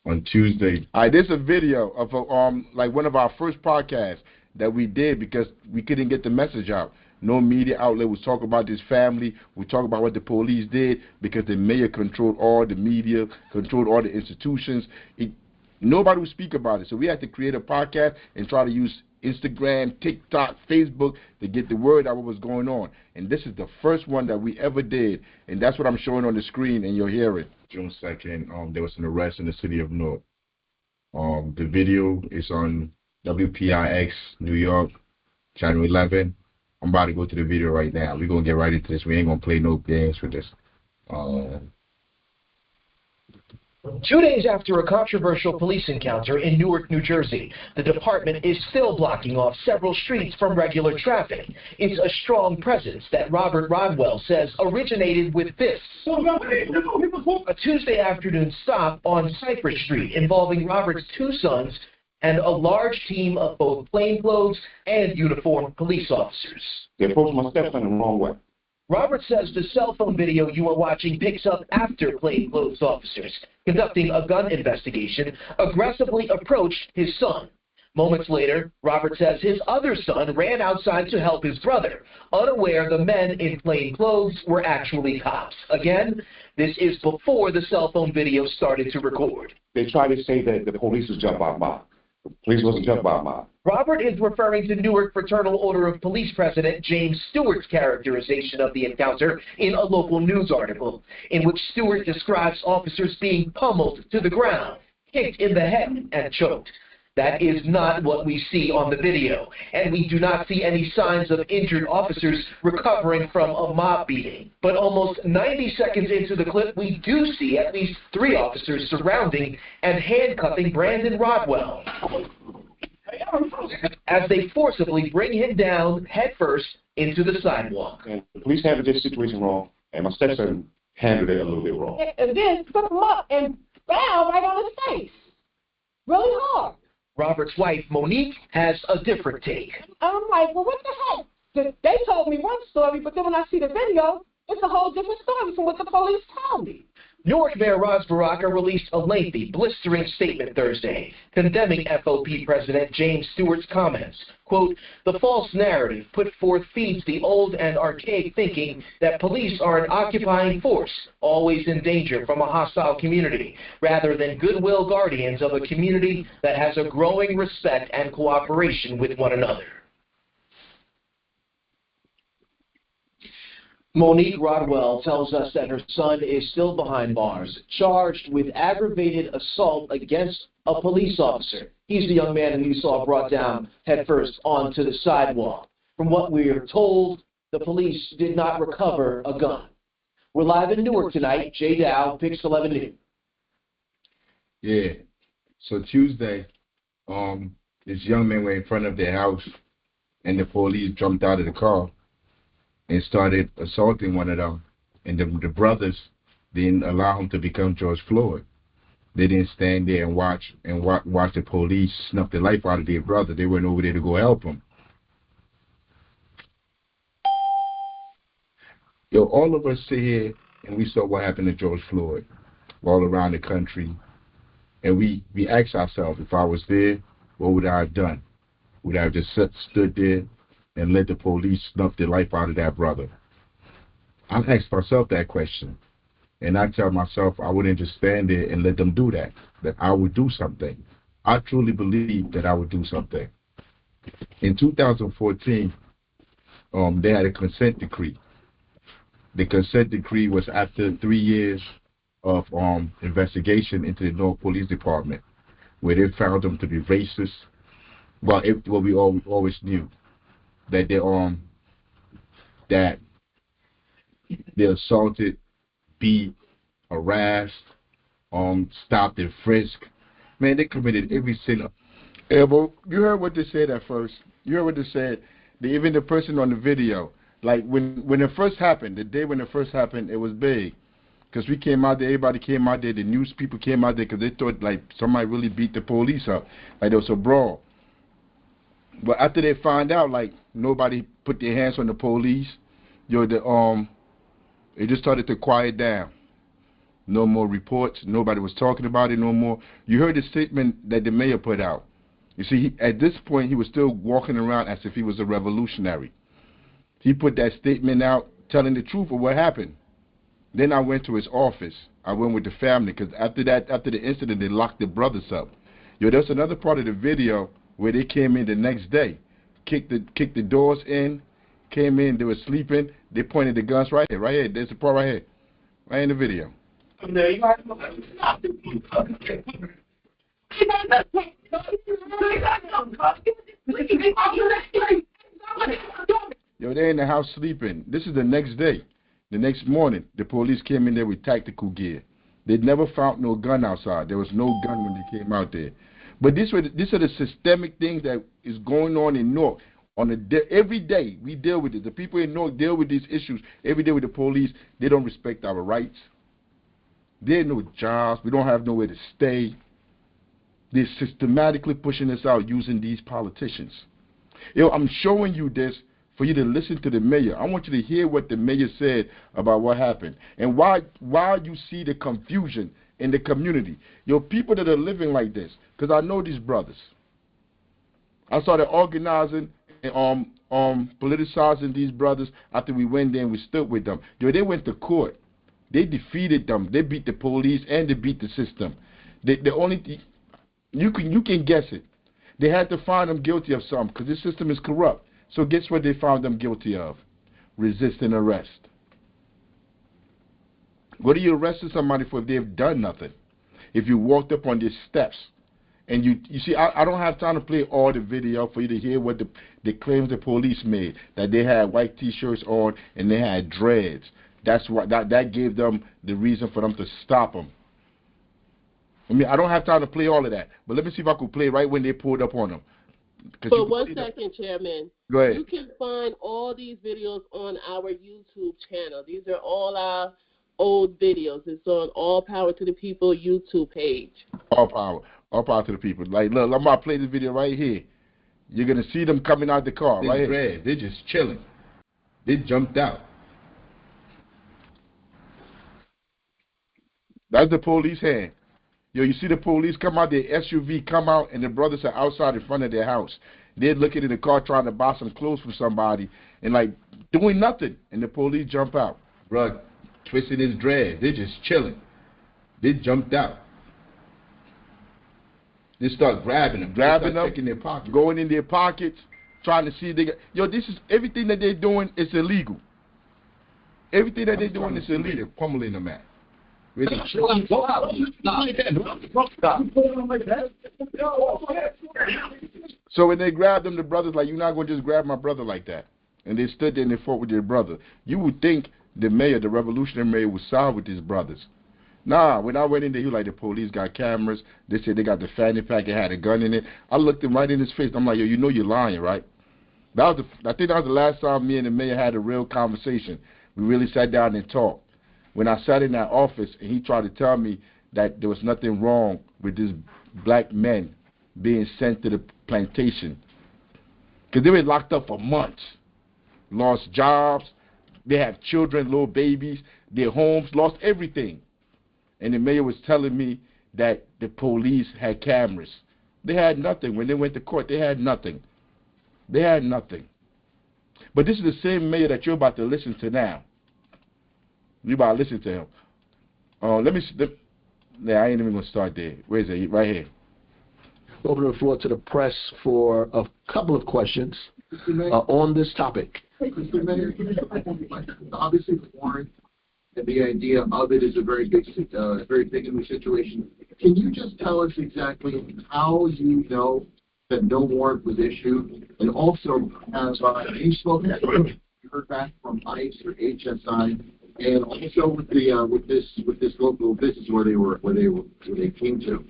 On Tuesday, there's a video of one of our first podcasts that we did because we couldn't get the message out. No media outlet was talking about this family. We talk about what the police did because the mayor controlled all the media, controlled all the institutions. Nobody would speak about it. So we had to create a podcast and try to use Instagram, TikTok, Facebook to get the word out what was going on. And this is the first one that we ever did. And that's what I'm showing on the screen and you'll hear it. June 2nd, there was an arrest in the city of Newark. The video is on WPIX, New York, January 11th. I'm about to go to the video right now. We're going to get right into this. We ain't going to play no games with this. 2 days after a controversial police encounter in Newark, New Jersey, the department is still blocking off several streets from regular traffic. It's a strong presence that Robert Rodwell says originated with this. A Tuesday afternoon stop on Cypress Street involving Robert's two sons and a large team of both plainclothes and uniformed police officers. They approached my stepson in the wrong way. Robert says the cell phone video you are watching picks up after plainclothes officers conducting a gun investigation aggressively approached his son. Moments later, Robert says his other son ran outside to help his brother, unaware the men in plain clothes were actually cops. Again, this is before the cell phone video started to record. They tried to say that the police was jumped by a mob. The police wasn't jumped by a mob. Robert is referring to Newark Fraternal Order of Police President James Stewart's characterization of the encounter in a local news article, in which Stewart describes officers being pummeled to the ground, kicked in the head, and choked. That is not what we see on the video, and we do not see any signs of injured officers recovering from a mob beating. But almost 90 seconds into the clip, we do see at least 3 officers surrounding and handcuffing Brandon Rodwell as they forcibly bring him down headfirst into the sidewalk. And the police handled this situation wrong, and my stepson handled it a little bit wrong. And then took him up and bow right on his face. Really hard. Robert's wife, Monique, has a different take. I'm like, well, what the heck? They told me one story, but then when I see the video, it's a whole different story from what the police told me. Newark Mayor Ras Baraka released a lengthy, blistering statement Thursday, condemning FOP President James Stewart's comments. Quote, the false narrative put forth feeds the old and archaic thinking that police are an occupying force, always in danger from a hostile community, rather than goodwill guardians of a community that has a growing respect and cooperation with one another. Monique Rodwell tells us that her son is still behind bars, charged with aggravated assault against a police officer. He's the young man who you saw brought down headfirst onto the sidewalk. From what we are told, the police did not recover a gun. We're live in Newark tonight. Jay Dow, Pix 11 News. Yeah. So Tuesday, this young man were in front of their house, and the police jumped out of the car and started assaulting one of them. And the brothers didn't allow him to become George Floyd. They didn't stand there and watch the police snuff the life out of their brother. They went over there to go help him. Yo, all of us sit here and we saw what happened to George Floyd all around the country. And we ask ourselves, if I was there, what would I have done? Would I have just stood there and let the police snuff the life out of that brother? I ask myself that question. And I tell myself I wouldn't just stand there and let them do that, that I would do something. I truly believe that I would do something. In 2014, they had a consent decree. The consent decree was after 3 years of investigation into the Newark Police Department, where they found them to be racist. Well, we always knew that they assaulted, beat, harassed, stopped and frisked. Man, they committed every single. Yeah, but you heard what they said at first. You heard what they said. Even the person on the video, like when it first happened, the day when it first happened, it was big. Because we came out there, everybody came out there, the news people came out there because they thought like somebody really beat the police up. Like there was a brawl. But after they found out, like nobody put their hands on the police, it just started to quiet down. No more reports. Nobody was talking about it no more. You heard the statement that the mayor put out. You see, at this point, he was still walking around as if he was a revolutionary. He put that statement out telling the truth of what happened. Then I went to his office. I went with the family because after the incident, they locked the brothers up. There's another part of the video where they came in the next day, kicked the doors in, came in, they were sleeping, they pointed the guns right here. There's the part right here, right in the video. Yo, they're in the house sleeping. This is the next day. The next morning, the police came in there with tactical gear. They'd never found no gun outside. There was no gun when they came out there. But these are the systemic things that is going on in Newark. Every day we deal with it. The people in Newark deal with these issues every day with the police. They don't respect our rights. There are no jobs. We don't have nowhere to stay. They're systematically pushing us out using these politicians. I'm showing you this for you to listen to the mayor. I want you to hear what the mayor said about what happened and why you see the confusion in the community. People that are living like this, because I know these brothers. I started organizing and politicizing these brothers after we went there and we stood with them. They went to court. They defeated them. They beat the police and they beat the system. The only you can guess it. They had to find them guilty of something because this system is corrupt. So guess what they found them guilty of? Resisting arrest. What are you arresting somebody for if they've done nothing? If you walked up on their steps And you see, I don't have time to play all the video for you to hear what the claims the police made, that they had white T-shirts on and they had dreads. That's what that gave them the reason for them to stop them. I mean, I don't have time to play all of that, but let me see if I could play right when they pulled up on them. For 1 second, Chairman. Go ahead. You can find all these videos on our YouTube channel. These are all our old videos. It's on All Power to the People YouTube page. All power to the people. Like, look, I'm about to play this video right here. You're gonna see them coming out the car right here. They're just chilling. They jumped out. That's the police hand. Yo, you see the police come out, their SUV come out, and the brothers are outside in front of their house. They're looking in the car trying to buy some clothes from somebody and, like, doing nothing. And the police jump out. Bruh, twisting his dreads. They're just chilling. They jumped out. They start grabbing them. Taking their pockets. Going in their pockets, trying to see if they got... Yo, this is... Everything that they're doing is illegal. Everything that they're doing is illegal. They're pummeling them at. Really. So when they grabbed them, the brothers like, you're not going to just grab my brother like that. And they stood there and they fought with their brother. You would think the mayor, the revolutionary mayor, would side with his brothers. Nah, when I went in there, he was like, the police got cameras. They said they got the fanny pack, it had a gun in it. I looked him right in his face. I'm like, yo, you know you're lying, right? I think that was the last time me and the mayor had a real conversation. We really sat down and talked. When I sat in that office and he tried to tell me that there was nothing wrong with these black men being sent to the plantation. Because they were locked up for months. Lost jobs. They have children, little babies. Their homes, lost everything. And the mayor was telling me that the police had cameras. They had nothing. When they went to court, they had nothing. They had nothing. But this is the same mayor that you're about to listen to now. You about to listen to him. Let me... I ain't even going to start there. Where is it? Right here. Open the floor to the press for a couple of questions on this topic. Mr. Mayor, obviously the warrant and the idea of it is a very big new situation. Can you just tell us exactly how you know that no warrant was issued, and also have you spoken? You heard back from ICE or HSI, and also with this local business where they came to.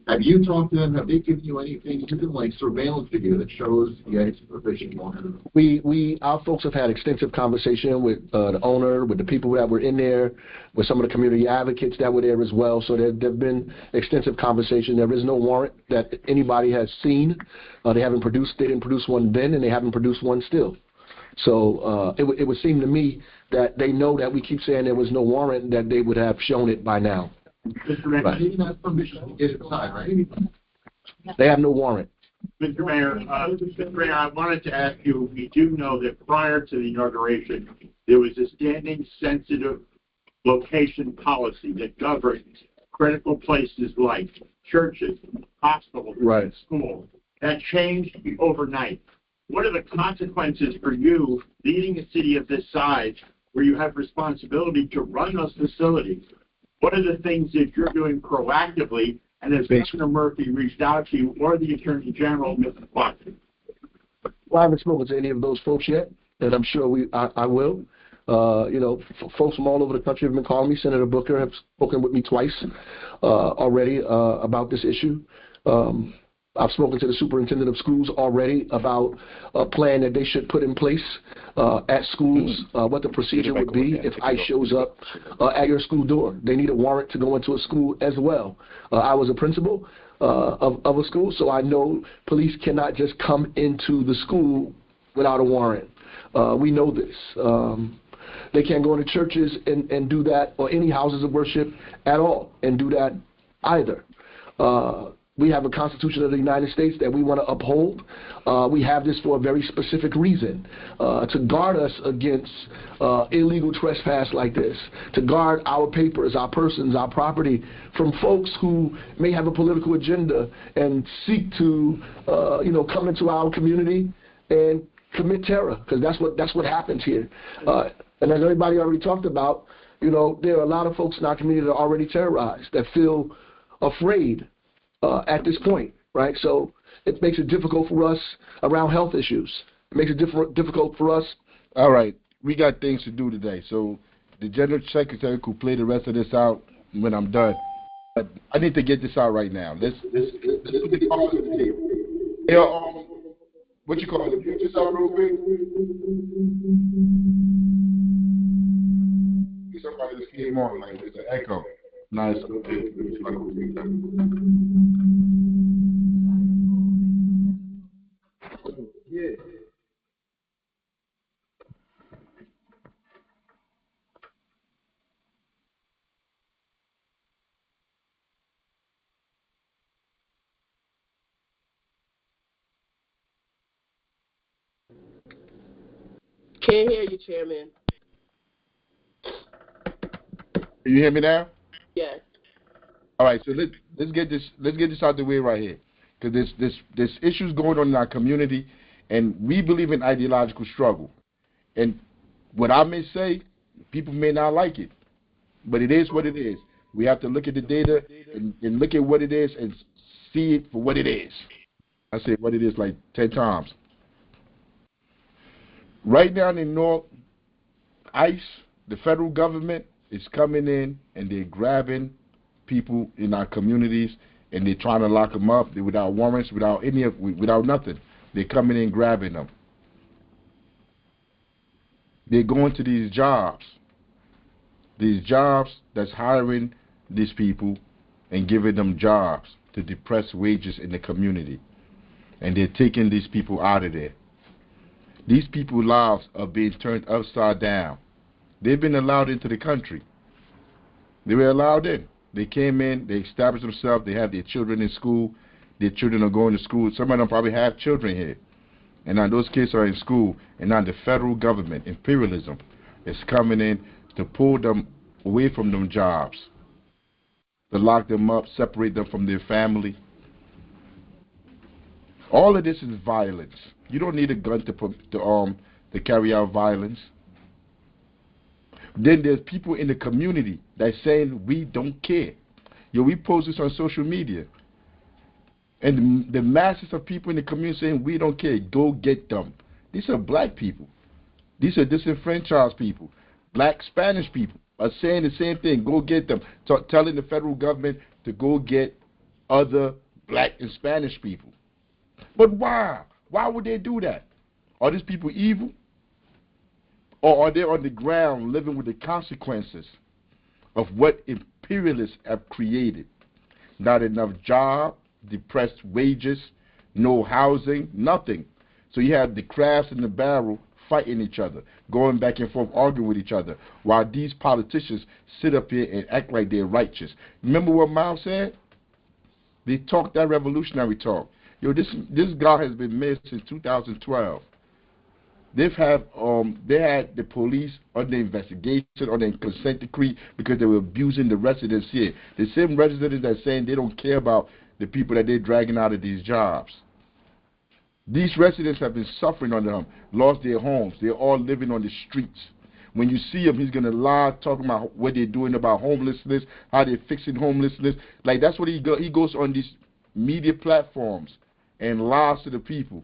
Have you talked to them? Have they given you anything, even like surveillance video that shows it's proficient warrant? Our folks have had extensive conversation with the owner, with the people that were in there, with some of the community advocates that were there as well. So there have been extensive conversation. There is no warrant that anybody has seen. They didn't produce one then, and they haven't produced one still. So it would seem to me that they know that we keep saying there was no warrant, that they would have shown it by now. Mr. Mayor, they didn't have permission to get inside, right? They have no warrant. Mr. Mayor, I wanted to ask you, we do know that prior to the inauguration, there was a standing sensitive location policy that governs critical places like churches, hospitals, right, schools. That changed overnight. What are the consequences for you leading a city of this size where you have responsibility to run those facilities? What are the things that you're doing proactively, and has Governor Murphy reached out to you or the Attorney General, Mr. Clark? Well, I haven't spoken to any of those folks yet, and I'm sure I will. Folks from all over the country have been calling me. Senator Booker have spoken with me twice already about this issue. I've spoken to the superintendent of schools already about a plan that they should put in place at schools, what the procedure would be if ICE shows up at your school door. They need a warrant to go into a school as well. I was a principal of a school, so I know police cannot just come into the school without a warrant. We know this. They can't go into churches and do that, or any houses of worship at all and do that either. We have a Constitution of the United States that we want to uphold. We have this for a very specific reason, to guard us against illegal trespass like this, to guard our papers, our persons, our property from folks who may have a political agenda and seek to, come into our community and commit terror, because that's what happens here. And as everybody already talked about, there are a lot of folks in our community that are already terrorized, that feel afraid at this point. right? So it makes it difficult for us around health issues. It makes it difficult for us. All right, we got things to do today. So the General Secretary could play the rest of this out when I'm done. But I need to get this out right now. Let's put the cards on the table. Hey, what you call it? Mute this out real quick. Somebody just came on like it's an echo. Nice. Yeah. Can't hear you, Chairman. Can you hear me now? Yes. All right, so let's get this out the way right here, because there's issues going on in our community, and we believe in ideological struggle. And what I may say, people may not like it, but it is what it is. We have to look at the data and look at what it is and see it for what it is. I say what it is like 10 times. Right now in North, ICE, the federal government, is coming in and they're grabbing people in our communities and they're trying to lock them up without warrants, without nothing. They're coming in grabbing them. They're going to these jobs that's hiring these people and giving them jobs to depress wages in the community. And they're taking these people out of there. These people's lives are being turned upside down. They've been allowed into the country. They were allowed in. They came in, they established themselves, they have their children in school. Their children are going to school. Some of them probably have children here. And now those kids are in school. And now the federal government, imperialism, is coming in to pull them away from them jobs, to lock them up, separate them from their family. All of this is violence. You don't need a gun to carry out violence. Then there's people in the community that's saying we don't care. Yo, we post this on social media. And the masses of people in the community saying we don't care, go get them. These are black people. These are disenfranchised people. Black Spanish people are saying the same thing, go get them. Telling the federal government to go get other black and Spanish people. But why? Why would they do that? Are these people evil? Or are they on the ground living with the consequences of what imperialists have created? Not enough job, depressed wages, no housing, nothing. So you have the crabs in the barrel fighting each other, going back and forth, arguing with each other, while these politicians sit up here and act like they're righteous. Remember what Mao said? They talk that revolutionary talk. Yo, this guy has been missed since 2012. They had the police under investigation, under consent decree, because they were abusing the residents here. The same residents that are saying they don't care about the people that they're dragging out of these jobs. These residents have been suffering under him, lost their homes. They're all living on the streets. When you see him, he's going to lie, talking about what they're doing about homelessness, how they're fixing homelessness. Like, that's what he goes on these media platforms and lies to the people.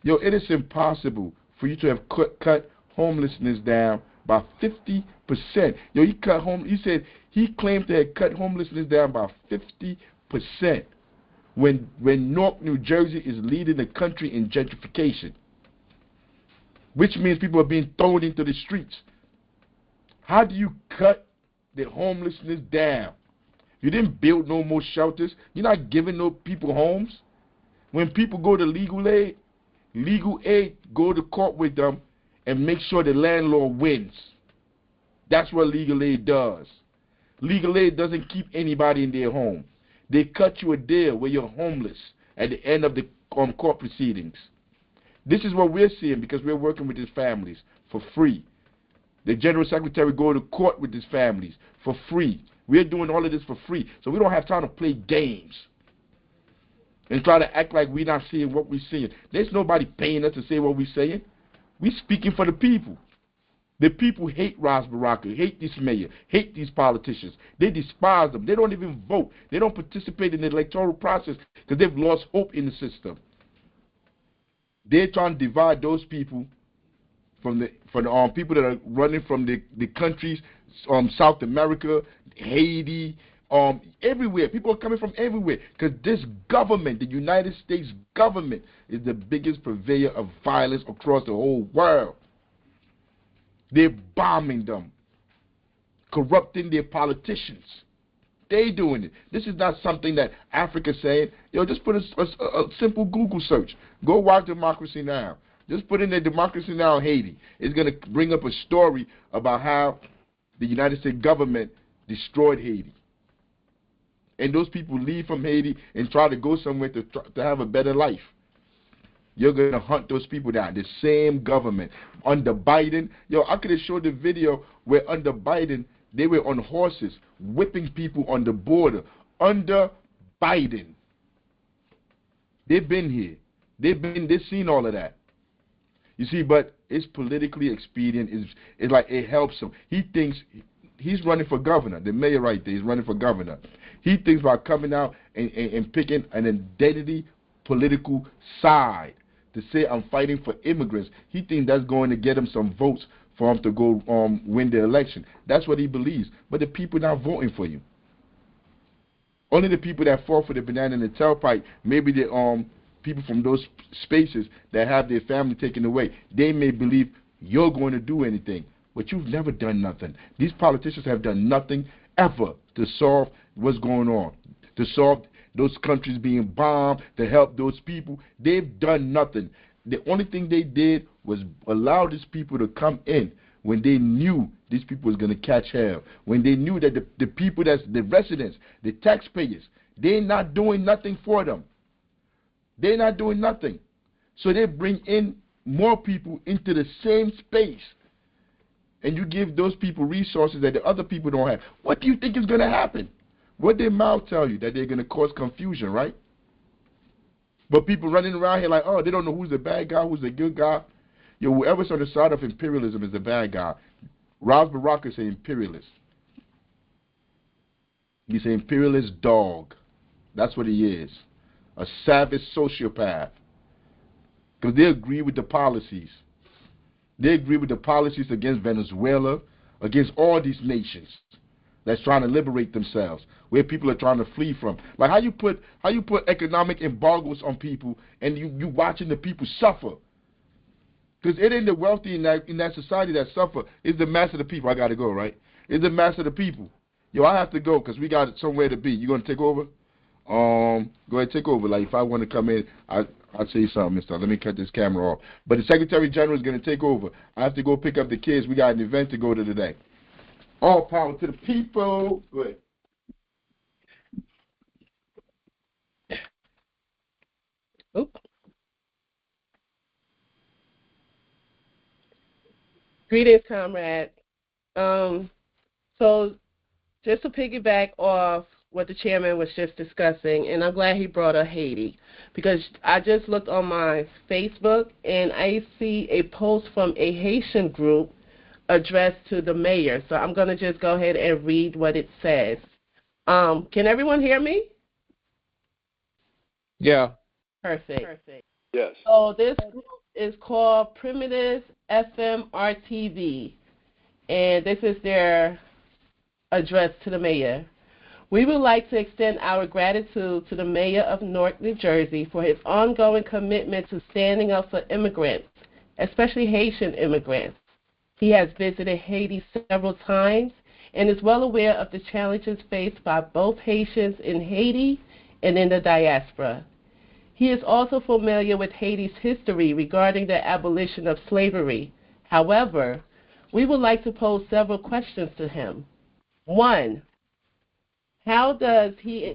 Yo, it is impossible for you to have cut homelessness down by 50%. Yo, he said he claimed to have cut homelessness down by 50%. When Newark, New Jersey is leading the country in gentrification, which means people are being thrown into the streets. How do you cut the homelessness down? You didn't build no more shelters. You're not giving no people homes. When people go to legal aid go to court with them and make sure the landlord wins. That's what legal aid does. Legal aid doesn't keep anybody in their home. They cut you a deal where you're homeless at the end of the court proceedings. This is what we're seeing because we're working with these families for free. The General Secretary go to court with these families for free. We're doing all of this for free. So we don't have time to play games and try to act like we're not seeing what we're seeing. There's nobody paying us to say what we're saying. We're speaking for the people. The people hate Ras Baraka, hate this mayor, hate these politicians. They despise them. They don't even vote. They don't participate in the electoral process because they've lost hope in the system. They're trying to divide those people from the people that are running from the countries, South America, Haiti, everywhere. People are coming from everywhere because this government, the United States government, is the biggest purveyor of violence across the whole world. They're bombing them, corrupting their politicians. They doing it. This is not something that Africa's saying. Just put a simple Google search. Go watch Democracy Now! Just put in there Democracy Now! Haiti. It's going to bring up a story about how the United States government destroyed Haiti. And those people leave from Haiti and try to go somewhere to have a better life. You're going to hunt those people down. The same government. Under Biden, I could have showed the video where under Biden, they were on horses, whipping people on the border. Under Biden. They've been here. They've seen all of that. You see, but it's politically expedient. It's like it helps him. He thinks he's running for governor. The mayor right there is running for governor. He thinks about coming out and picking an identity political side to say I'm fighting for immigrants. He thinks that's going to get him some votes for him to go win the election. That's what he believes. But the people not voting for you. Only the people that fall for the banana in the tailpipe, maybe the people from those spaces that have their family taken away, they may believe you're going to do anything. But you've never done nothing. These politicians have done nothing ever to solve what's going on, to solve those countries being bombed, to help those people. They've done nothing. The only thing they did was allow these people to come in when they knew these people was going to catch hell, when they knew that the people, that's the residents, the taxpayers, they're not doing nothing for them. They're not doing nothing. So they bring in more people into the same space. And you give those people resources that the other people don't have. What do you think is going to happen? What did Mao tell you? That they're going to cause confusion, right? But people running around here like, oh, they don't know who's the bad guy, who's the good guy. Whoever's on the side of imperialism is the bad guy. Ras Baraka is an imperialist. He's an imperialist dog. That's what he is. A savage sociopath. Because they agree with the policies. They agree with the policies against Venezuela, against all these nations that's trying to liberate themselves, where people are trying to flee from. Like how you put economic embargoes on people and you watching the people suffer. Because it ain't the wealthy in that society that suffer. It's the mass of the people. I got to go, right? It's the mass of the people. I have to go because we got somewhere to be. You going to take over? Go ahead, take over. Like if I want to come in, I'll say something and stuff. Let me cut this camera off. But the Secretary General is going to take over. I have to go pick up the kids. We got an event to go to today. All power to the people. Go ahead. Oop. Greetings, comrade. So just to piggyback off what the chairman was just discussing, and I'm glad he brought up Haiti, because I just looked on my Facebook and I see a post from a Haitian group addressed to the mayor. So I'm going to just go ahead and read what it says. Can everyone hear me? Yeah. Perfect. Yes. So this group is called Primitive FMRTV, and this is their address to the mayor. We would like to extend our gratitude to the mayor of Newark, New Jersey, for his ongoing commitment to standing up for immigrants, especially Haitian immigrants. He has visited Haiti several times and is well aware of the challenges faced by both Haitians in Haiti and in the diaspora. He is also familiar with Haiti's history regarding the abolition of slavery. However, we would like to pose several questions to him. 1, how does he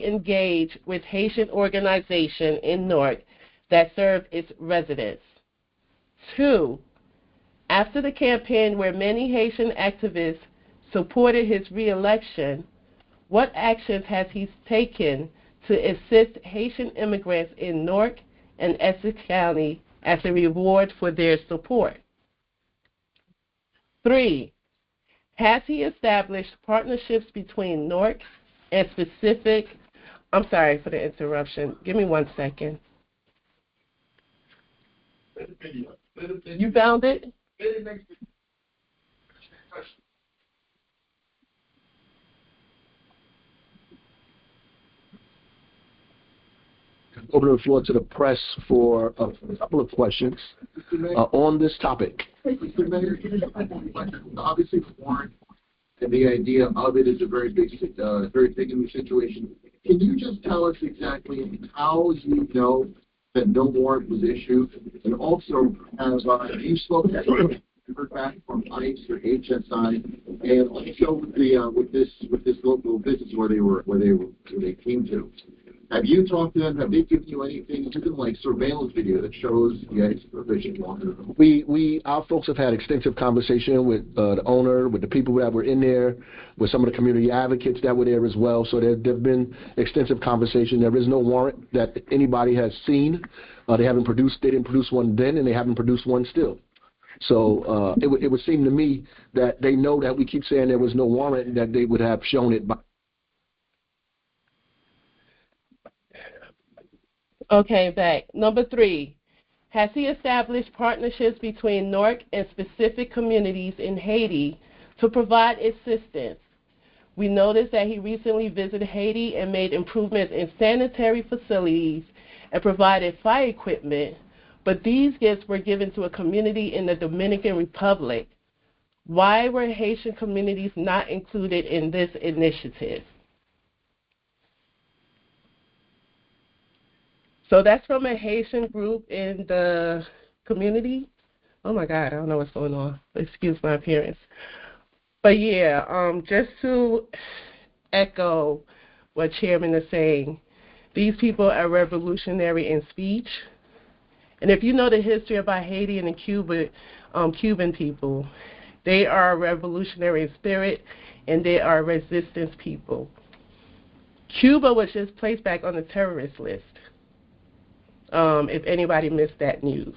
engage with Haitian organizations in Newark that serve its residents? 2, after the campaign where many Haitian activists supported his re-election, what actions has he taken to assist Haitian immigrants in Newark and Essex County as a reward for their support? 3, has he established partnerships between Newark and specific, I'm sorry for the interruption. Give me 1 second. You found it? Open the floor to the press for a couple of questions on this topic. Mr. Mayor, obviously the warrant and the idea of it is a very big new situation. Can you just tell us exactly how you know that no warrant was issued, and also have you spoken heard back from ICE or HSI, and also with this local business where they came to? Have you talked to them? Have they given you anything, even like surveillance video that shows the ICE provision? Our folks have had extensive conversation with the owner, with the people that were in there, with some of the community advocates that were there as well. So there've been extensive conversation. There is no warrant that anybody has seen. They didn't produce one then, and they haven't produced one still. So it would seem to me that they know that we keep saying there was no warrant, that they would have shown it by. Okay, back. Number 3, has he established partnerships between Newark and specific communities in Haiti to provide assistance? We noticed that he recently visited Haiti and made improvements in sanitary facilities and provided fire equipment, but these gifts were given to a community in the Dominican Republic. Why were Haitian communities not included in this initiative? So that's from a Haitian group in the community. Oh my God, I don't know what's going on. Excuse my appearance. But yeah, just to echo what Chairman is saying, these people are revolutionary in speech. And if you know the history about Haiti and the Cuban people, they are revolutionary in spirit, and they are resistance people. Cuba was just placed back on the terrorist list. If anybody missed that news.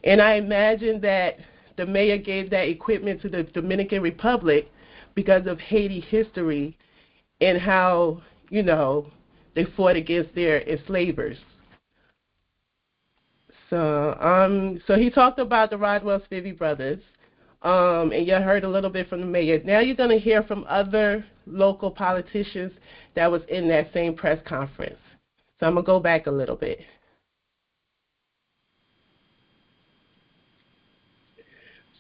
And I imagine that the mayor gave that equipment to the Dominican Republic because of Haiti history and how, they fought against their enslavers. So he talked about the Rodwell Spivey brothers, and you heard a little bit from the mayor. Now you're going to hear from other local politicians that was in that same press conference. So I'm going to go back a little bit.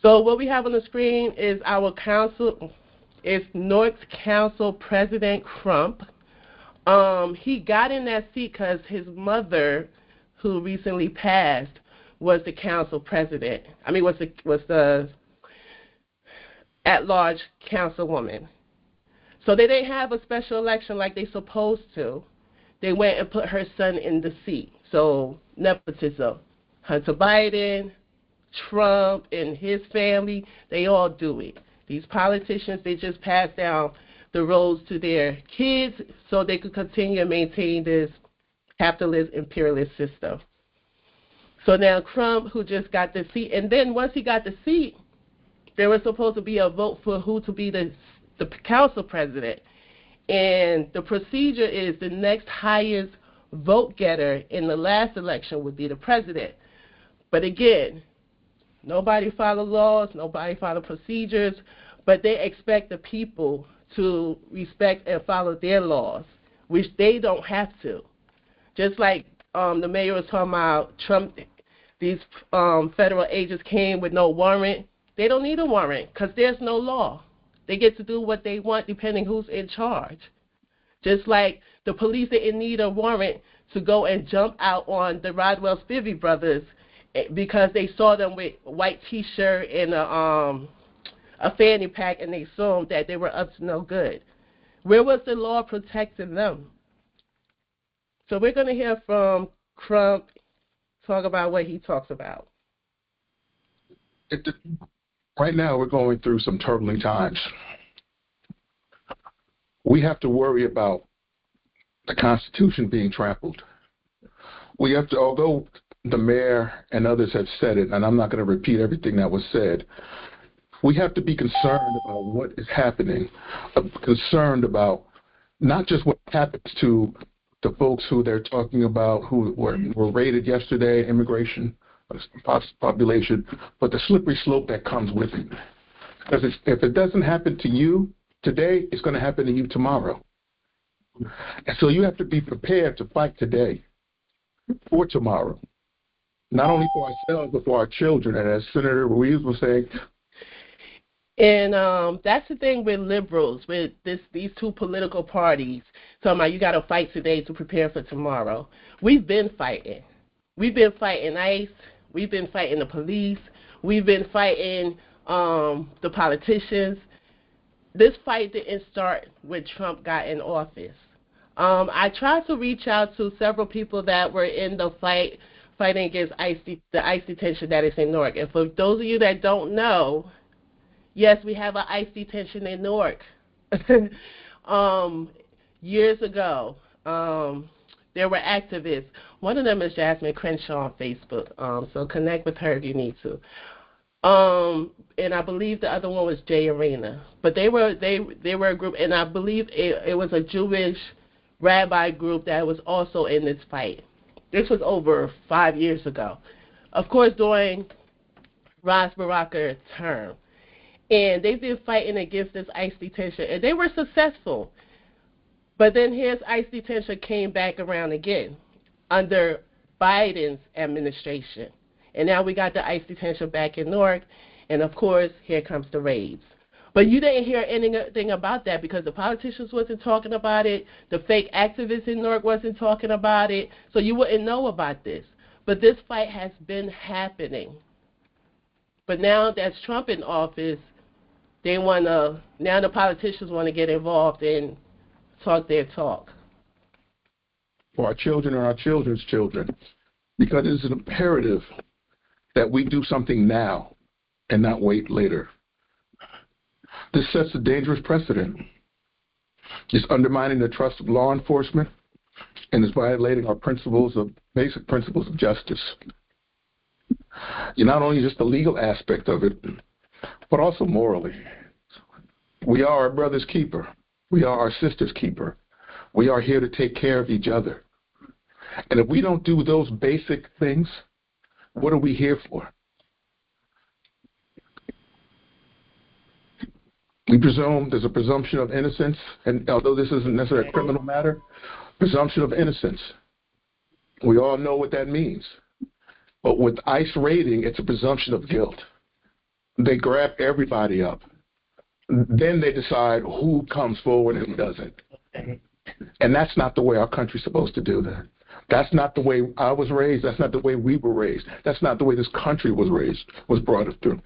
So what we have on the screen is our council, is Newark's council president Crump. He got in that seat because his mother, who recently passed, was the council president. Was the at-large councilwoman. So they didn't have a special election like they supposed to. They went and put her son in the seat. So nepotism. Hunter Biden, Trump and his family, they all do it. These politicians, they just pass down the roles to their kids so they could continue to maintain this capitalist imperialist system. So now Crump, who just got the seat, and then once he got the seat, there was supposed to be a vote for who to be the council president. And the procedure is the next highest vote getter in the last election would be the president. But again, nobody follow laws, nobody follow procedures, but they expect the people to respect and follow their laws, which they don't have to. Just like the mayor was talking about Trump, these federal agents came with no warrant. They don't need a warrant because there's no law. They get to do what they want depending who's in charge. Just like the police didn't need a warrant to go and jump out on the Rodwell Spivey brothers because they saw them with a white T-shirt and a fanny pack, and they assumed that they were up to no good. Where was the law protecting them? So we're going to hear from Crump talk about what he talks about. Right now, we're going through some turbulent times. We have to worry about the Constitution being trampled. We have to, although the mayor and others have said it, and I'm not going to repeat everything that was said, We have to be concerned about what is happening, concerned about not just what happens to the folks who they're talking about who were raided yesterday, immigration, population, but the slippery slope that comes with it. Because if it doesn't happen to you today, it's going to happen to you tomorrow. And so you have to be prepared to fight today for tomorrow, not only for ourselves, but for our children. And as Senator Ruiz was saying, and that's the thing with liberals, with these two political parties, talking about you got to fight today to prepare for tomorrow. We've been fighting. We've been fighting ICE. We've been fighting the police. We've been fighting the politicians. This fight didn't start when Trump got in office. I tried to reach out to several people that were in the fighting against the ICE detention that is in Newark. And for those of you that don't know, yes, we have an ICE detention in Newark. Years ago, there were activists. One of them is Jasmine Crenshaw on Facebook, so connect with her if you need to. And I believe the other one was Jay Arena. But they were a group, and I believe it was a Jewish rabbi group that was also in this fight. This was over 5 years ago. Of course, during Ras Baraka's term. And they've been fighting against this ICE detention, and they were successful. But then here's ICE detention came back around again under Biden's administration. And now we got the ICE detention back in Newark, and of course, here comes the raids. But you didn't hear anything about that because the politicians wasn't talking about it, the fake activists in Newark wasn't talking about it, so you wouldn't know about this. But this fight has been happening. But now that's Trump in office, now the politicians want to get involved and talk their talk. For our children and our children's children, because it is an imperative that we do something now and not wait later. This sets a dangerous precedent. It's undermining the trust of law enforcement and is violating our basic principles of justice. Not only just the legal aspect of it, but also morally. We are our brother's keeper. We are our sister's keeper. We are here to take care of each other. And if we don't do those basic things, what are we here for? There's a presumption of innocence, and although this isn't necessarily a criminal matter, presumption of innocence. We all know what that means. But with ICE raiding, it's a presumption of guilt. They grab everybody up. Then they decide who comes forward and who doesn't. And that's not the way our country's supposed to do that. That's not the way I was raised. That's not the way we were raised. That's not the way this country was brought us through.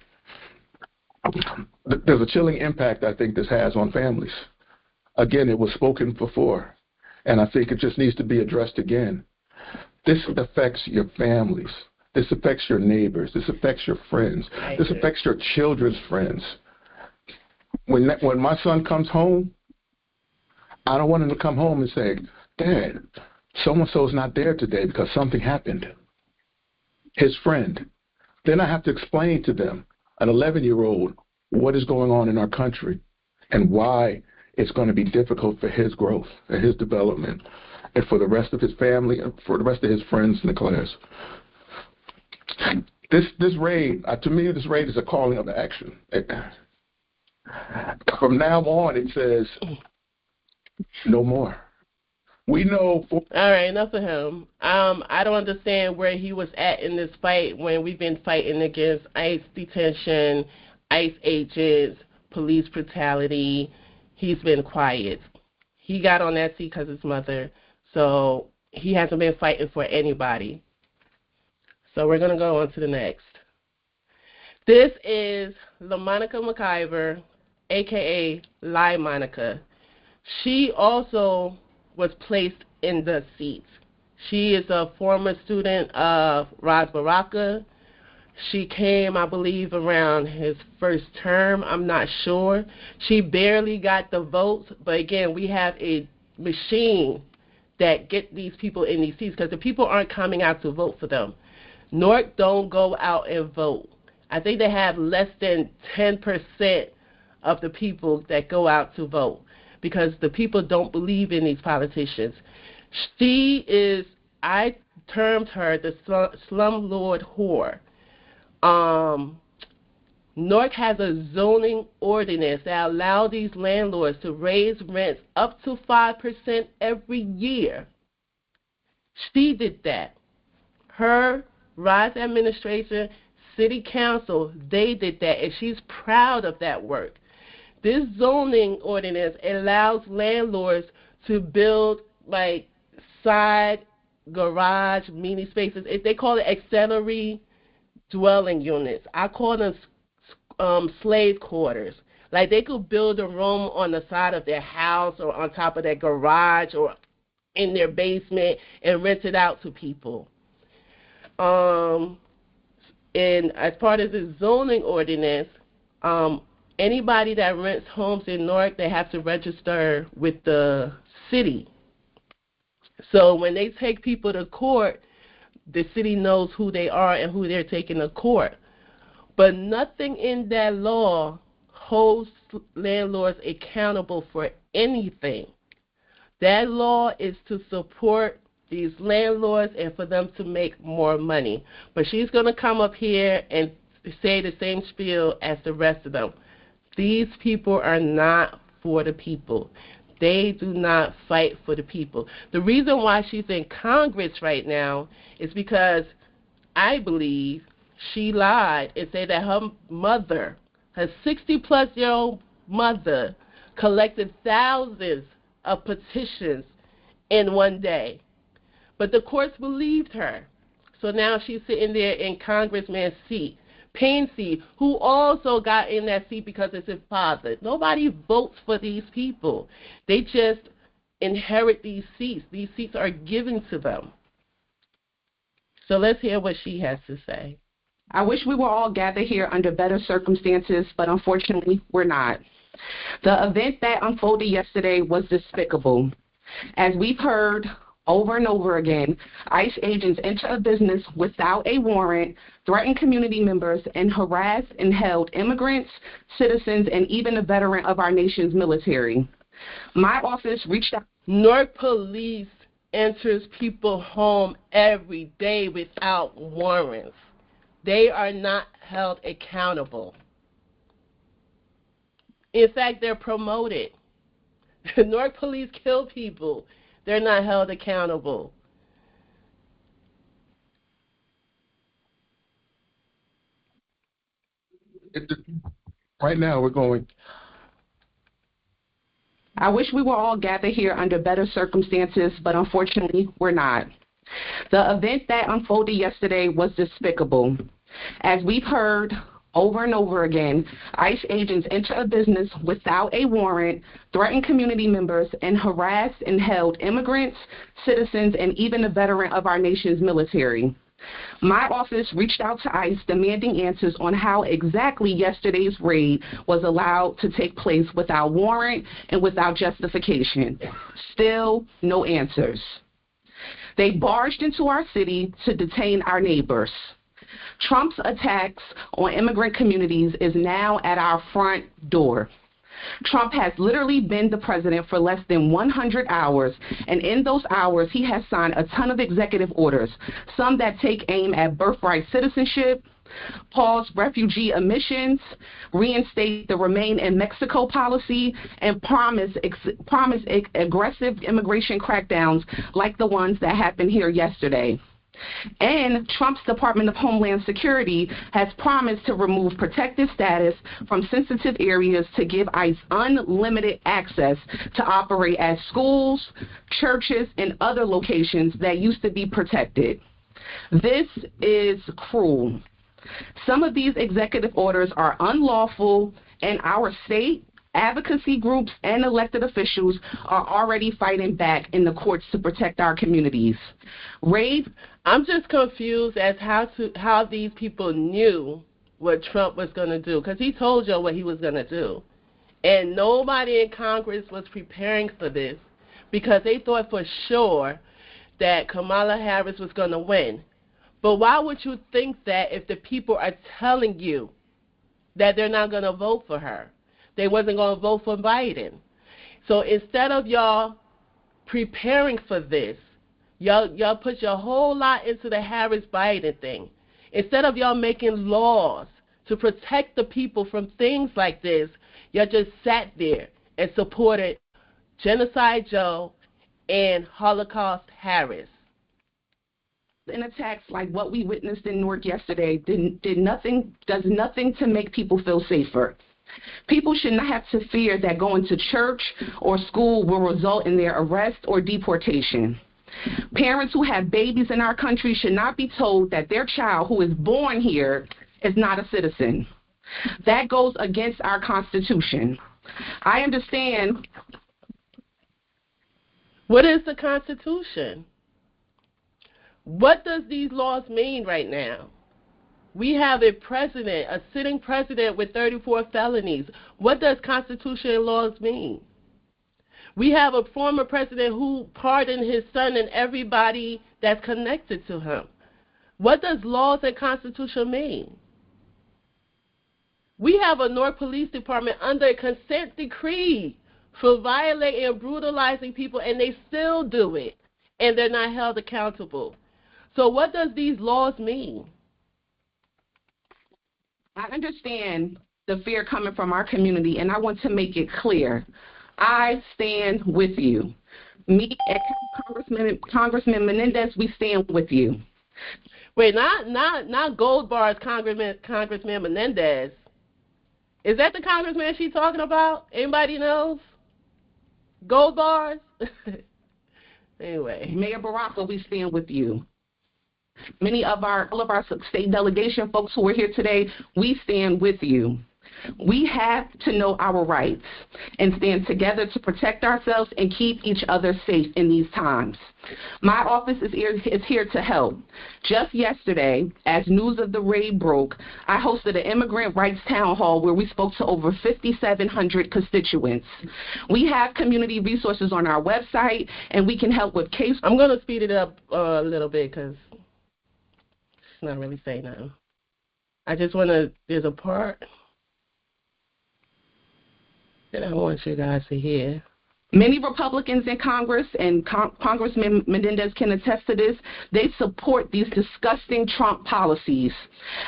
There's a chilling impact I think this has on families. Again, it was spoken before, and I think it just needs to be addressed again. This affects your families. This affects your neighbors. This affects your friends. This affects your children's friends. When my son comes home, I don't want him to come home and say, Dad, so-and-so's not there today because something happened. His friend. Then I have to explain to them, an 11-year-old, what is going on in our country and why it's going to be difficult for his growth and his development and for the rest of his family and for the rest of his friends in the class. This raid, to me, this raid is a calling of action. From now on, it says, no more. We know. All right, enough of him. I don't understand where he was at in this fight when we've been fighting against ICE detention, ICE agents, police brutality. He's been quiet. He got on that seat because of his mother, so he hasn't been fighting for anybody. So we're going to go on to the next. This is LaMonica McIver, a.k.a. Lie Monica. She also was placed in the seat. She is a former student of Ras Baraka. She came, I believe, around his first term. I'm not sure. She barely got the votes, but again, we have a machine that get these people in these seats because the people aren't coming out to vote for them. Newark don't go out and vote. I think they have less than 10% of the people that go out to vote because the people don't believe in these politicians. She is, I termed her the slumlord whore. Newark has a zoning ordinance that allows these landlords to raise rents up to 5% every year. She did that. Her, Rise administration, city council, they did that, and she's proud of that work. This zoning ordinance allows landlords to build like side garage mini spaces. They call it auxiliary dwelling units. I call them slave quarters. Like they could build a room on the side of their house or on top of their garage or in their basement and rent it out to people. And as part of the zoning ordinance, anybody that rents homes in Newark, they have to register with the city. So when they take people to court, the city knows who they are and who they're taking to court. But nothing in that law holds landlords accountable for anything. That law is to support these landlords and for them to make more money. But she's going to come up here and say the same spiel as the rest of them. These people are not for the people. They do not fight for the people. The reason why she's in Congress right now is because I believe she lied and said that her mother, her 60-plus-year-old mother, collected thousands of petitions in one day. But the courts believed her. So now she's sitting there in Congressman's seat. Painsey, who also got in that seat because it's his father. Nobody votes for these people. They just inherit these seats. These seats are given to them. So let's hear what she has to say. I wish we were all gathered here under better circumstances, but unfortunately, we're not. The event that unfolded yesterday was despicable. As we've heard over and over again, ICE agents enter a business without a warrant, threaten community members, and harass and held immigrants, citizens, and even a veteran of our nation's military. My office reached out. Newark police enters people's home every day without warrants. They are not held accountable. In fact, they're promoted. Newark police kill people. They're not held accountable. Right now, we're going. I wish we were all gathered here under better circumstances, but unfortunately, we're not. The event that unfolded yesterday was despicable. As we've heard over and over again, ICE agents enter a business without a warrant, threaten community members, and harass and held immigrants, citizens, and even a veteran of our nation's military. My office reached out to ICE demanding answers on how exactly yesterday's raid was allowed to take place without warrant and without justification. Still, no answers. They barged into our city to detain our neighbors. Trump's attacks on immigrant communities is now at our front door. Trump has literally been the president for less than 100 hours, and in those hours, he has signed a ton of executive orders, some that take aim at birthright citizenship, pause refugee admissions, reinstate the Remain in Mexico policy, and promise aggressive immigration crackdowns like the ones that happened here yesterday. And Trump's Department of Homeland Security has promised to remove protected status from sensitive areas to give ICE unlimited access to operate at schools, churches, and other locations that used to be protected. This is cruel. Some of these executive orders are unlawful, and our state, advocacy groups, and elected officials are already fighting back in the courts to protect our communities. I'm just confused as how these people knew what Trump was going to do, because he told you what he was going to do. And nobody in Congress was preparing for this because they thought for sure that Kamala Harris was going to win. But why would you think that if the people are telling you that they're not going to vote for her? They wasn't going to vote for Biden. So instead of y'all preparing for this, y'all put your whole lot into the Harris-Biden thing. Instead of y'all making laws to protect the people from things like this, y'all just sat there and supported Genocide Joe and Holocaust Harris. And attacks like what we witnessed in Newark yesterday does nothing to make people feel safer. People should not have to fear that going to church or school will result in their arrest or deportation. Parents who have babies in our country should not be told that their child who is born here is not a citizen. That goes against our Constitution. I understand. What is the Constitution? What does these laws mean right now? We have a president, a sitting president with 34 felonies. What does constitutional laws mean? We have a former president who pardoned his son and everybody that's connected to him. What does laws and constitution mean? We have a Newark Police Department under a consent decree for violating and brutalizing people, and they still do it, and they're not held accountable. So what does these laws mean? I understand the fear coming from our community, and I want to make it clear. I stand with you. Me and Congressman Menendez, we stand with you. Wait, not Gold Bar's Congressman Menendez. Is that the congressman she's talking about? Anybody knows? Gold Bars? Anyway. Mayor Baraka, we stand with you. All of our state delegation folks who are here today, we stand with you. We have to know our rights and stand together to protect ourselves and keep each other safe in these times. My office is here to help. Just yesterday, as news of the raid broke, I hosted an immigrant rights town hall where we spoke to over 5,700 constituents. We have community resources on our website, and we can help with case. I'm going to speed it up a little bit because it's not really saying nothing. I just want to, there's a part that I want you guys to hear. Many Republicans in Congress, and Congressman Menendez can attest to this, they support these disgusting Trump policies.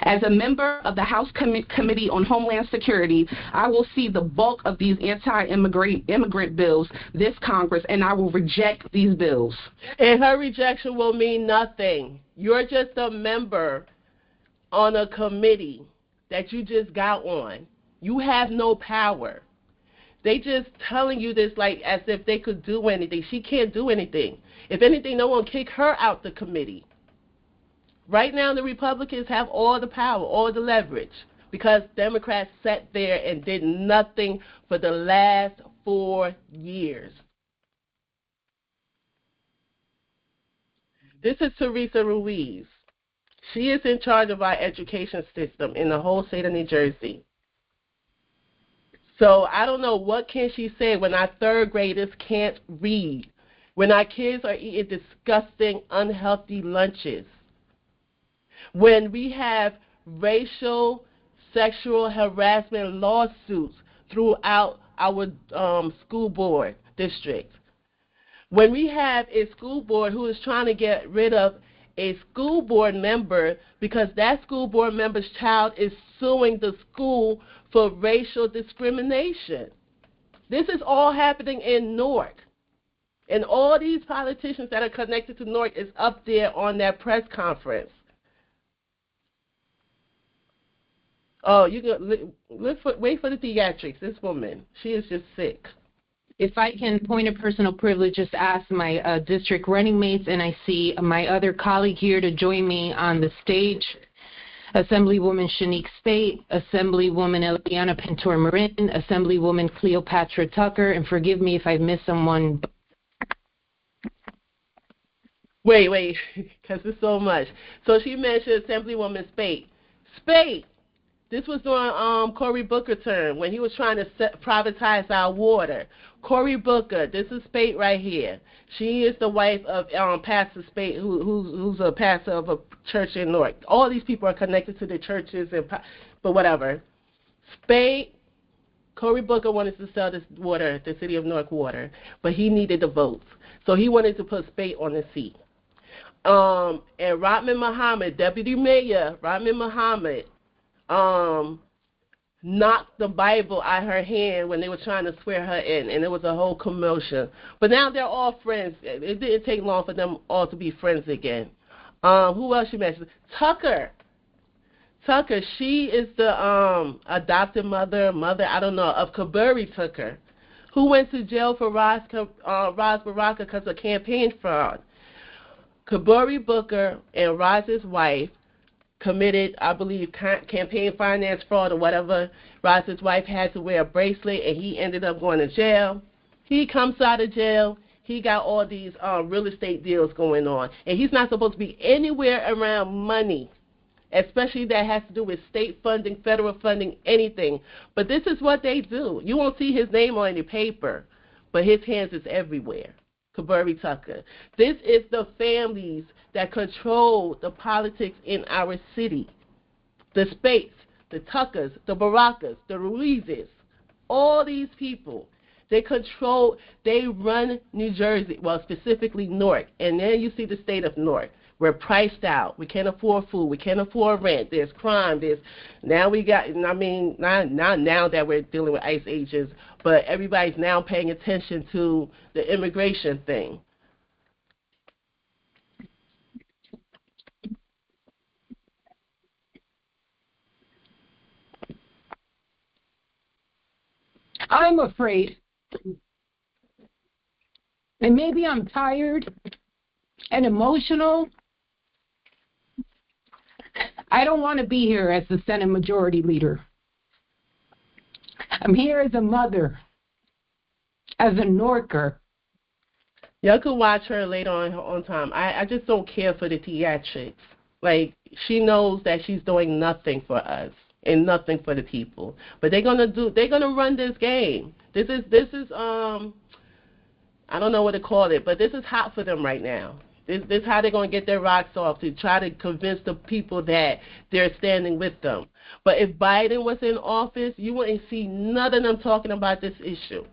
As a member of the House Committee on Homeland Security, I will see the bulk of these anti-immigrant bills this Congress, and I will reject these bills. And her rejection will mean nothing. You're just a member on a committee that you just got on. You have no power. They just telling you this like as if they could do anything. She can't do anything. If anything, no one kick her out the committee. Right now, the Republicans have all the power, all the leverage, because Democrats sat there and did nothing for the last 4 years. This is Teresa Ruiz. She is in charge of our education system in the whole state of New Jersey. So I don't know what can she say when our third graders can't read, when our kids are eating disgusting, unhealthy lunches, when we have racial, sexual harassment lawsuits throughout our school board district, when we have a school board who is trying to get rid of a school board member because that school board member's child is suing the school for racial discrimination. This is all happening in Newark. And all these politicians that are connected to Newark is up there on that press conference. Oh, you can wait for the theatrics. This woman, she is just sick. If I can point of personal privilege, just ask my district running mates, and I see my other colleague here to join me on the stage. Assemblywoman Shanique Spate, Assemblywoman Eliana Pintor-Marin, Assemblywoman Cleopatra Tucker, and forgive me if I missed someone. Wait, because there's so much. So she mentioned Assemblywoman Spate. Spate, This was during Cory Booker term when he was trying to privatize our water. Cory Booker, this is Spate right here. She is the wife of Pastor Spate, who's a pastor of a church in Newark. All these people are connected to the churches, but whatever. Spate, Cory Booker wanted to sell this water, the city of Newark water, but he needed the votes. So he wanted to put Spate on the seat. And Rodman Muhammad, Deputy Mayor Rodman Muhammad, knocked the Bible out her hand when they were trying to swear her in, and it was a whole commotion. But now they're all friends. It didn't take long for them all to be friends again. Who else you mentioned? Tucker, she is the adopted mother, I don't know, of Kaburi Tucker, who went to jail for Ras Baraka because of campaign fraud. Kaburi Booker and Roz's wife committed, I believe, campaign finance fraud or whatever. Roz's wife had to wear a bracelet, and he ended up going to jail. He comes out of jail. He got all these real estate deals going on, and he's not supposed to be anywhere around money, especially that has to do with state funding, federal funding, anything. But this is what they do. You won't see his name on any paper, but his hands is everywhere. Kaburi Tucker. This is the families that control the politics in our city. The Spates, the Tuckers, the Barakas, the Ruizes, all these people, they run New Jersey, well, specifically Newark. And then you see the state of Newark. We're priced out. We can't afford food. We can't afford rent. There's crime. Now that we're dealing with ICE agents, but everybody's now paying attention to the immigration thing. I'm afraid, and maybe I'm tired and emotional. I don't want to be here as the Senate Majority Leader. I'm here as a mother, as a Norker. Y'all could watch her later on time. I just don't care for the theatrics. Like, she knows that she's doing nothing for us and nothing for the people. But they're gonna run this game. This is I don't know what to call it, but this is hot for them right now. This is how they're going to get their rocks off, to try to convince the people that they're standing with them. But if Biden was in office, you wouldn't see none of them talking about this issue,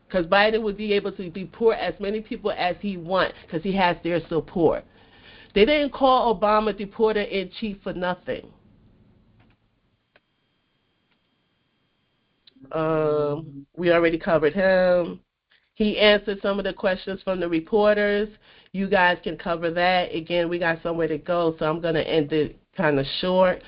because Biden would be able to deport as many people as he wants because he has their support. They didn't call Obama deporter-in-chief for nothing. We already covered him. He answered some of the questions from the reporters. You guys can cover that. Again, we got somewhere to go, so I'm going to end it kind of short.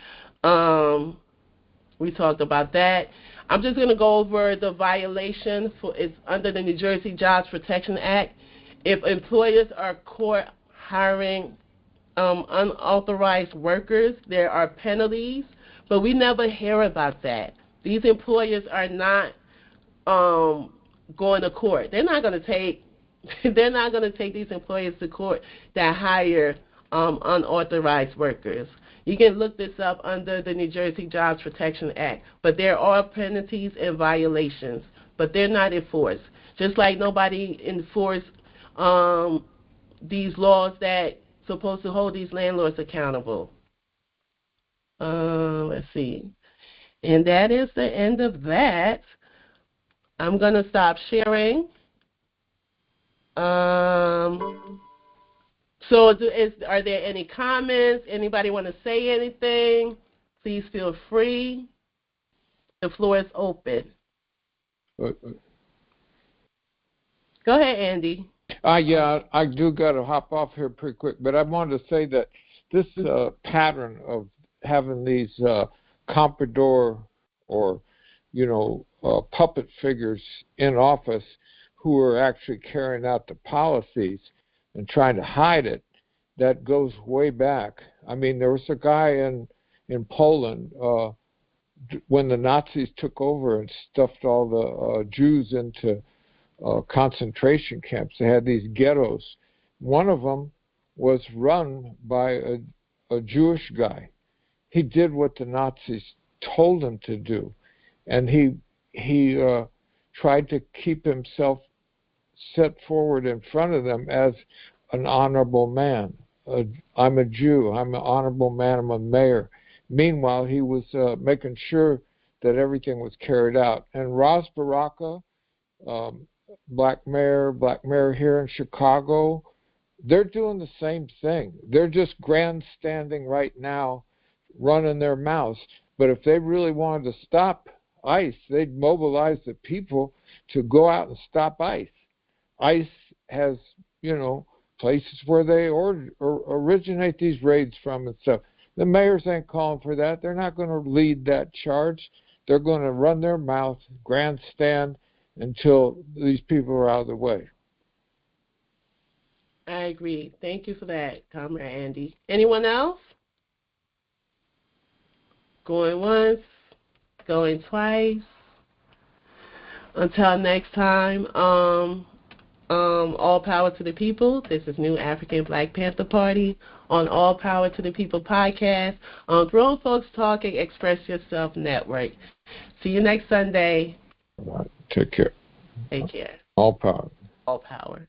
We talked about that. I'm just going to go over the violation. It's under the New Jersey Jobs Protection Act. If employers are caught hiring unauthorized workers, there are penalties, but we never hear about that. These employers are not going to court. They're not going to take these employers to court that hire unauthorized workers. You can look this up under the New Jersey Jobs Protection Act. But there are penalties and violations, but they're not enforced. Just like nobody enforced these laws that supposed to hold these landlords accountable. Let's see. And that is the end of that. I'm going to stop sharing. So are there any comments? Anybody want to say anything? Please feel free. The floor is open. Go ahead, Andy. Yeah, I do got to hop off here pretty quick, but I wanted to say that this pattern of having these comprador or, puppet figures in office who are actually carrying out the policies and trying to hide it, that goes way back. I mean, there was a guy in Poland when the Nazis took over and stuffed all the Jews into concentration camps. They had these ghettos. One of them was run by a Jewish guy. He did what the Nazis told him to do, and he tried to keep himself set forward in front of them as an honorable man. I'm a Jew. I'm an honorable man. I'm a mayor. Meanwhile, he was making sure that everything was carried out. And Ras Baraka, black mayor here in Chicago, they're doing the same thing. They're just grandstanding right now, running their mouths. But if they really wanted to stop ICE, they'd mobilize the people to go out and stop ICE. ICE has, places where they originate these raids from and stuff. The mayors ain't calling for that. They're not going to lead that charge. They're going to run their mouth, grandstand, until these people are out of the way. I agree. Thank you for that, Comrade Andy. Anyone else? Going once, going twice. Until next time, all power to the people. This is New African Black Panther Party on All Power to the People podcast on Grown Folks Talking Express Yourself Network. See you next Sunday. All right. Take care. Take care. All power. All power.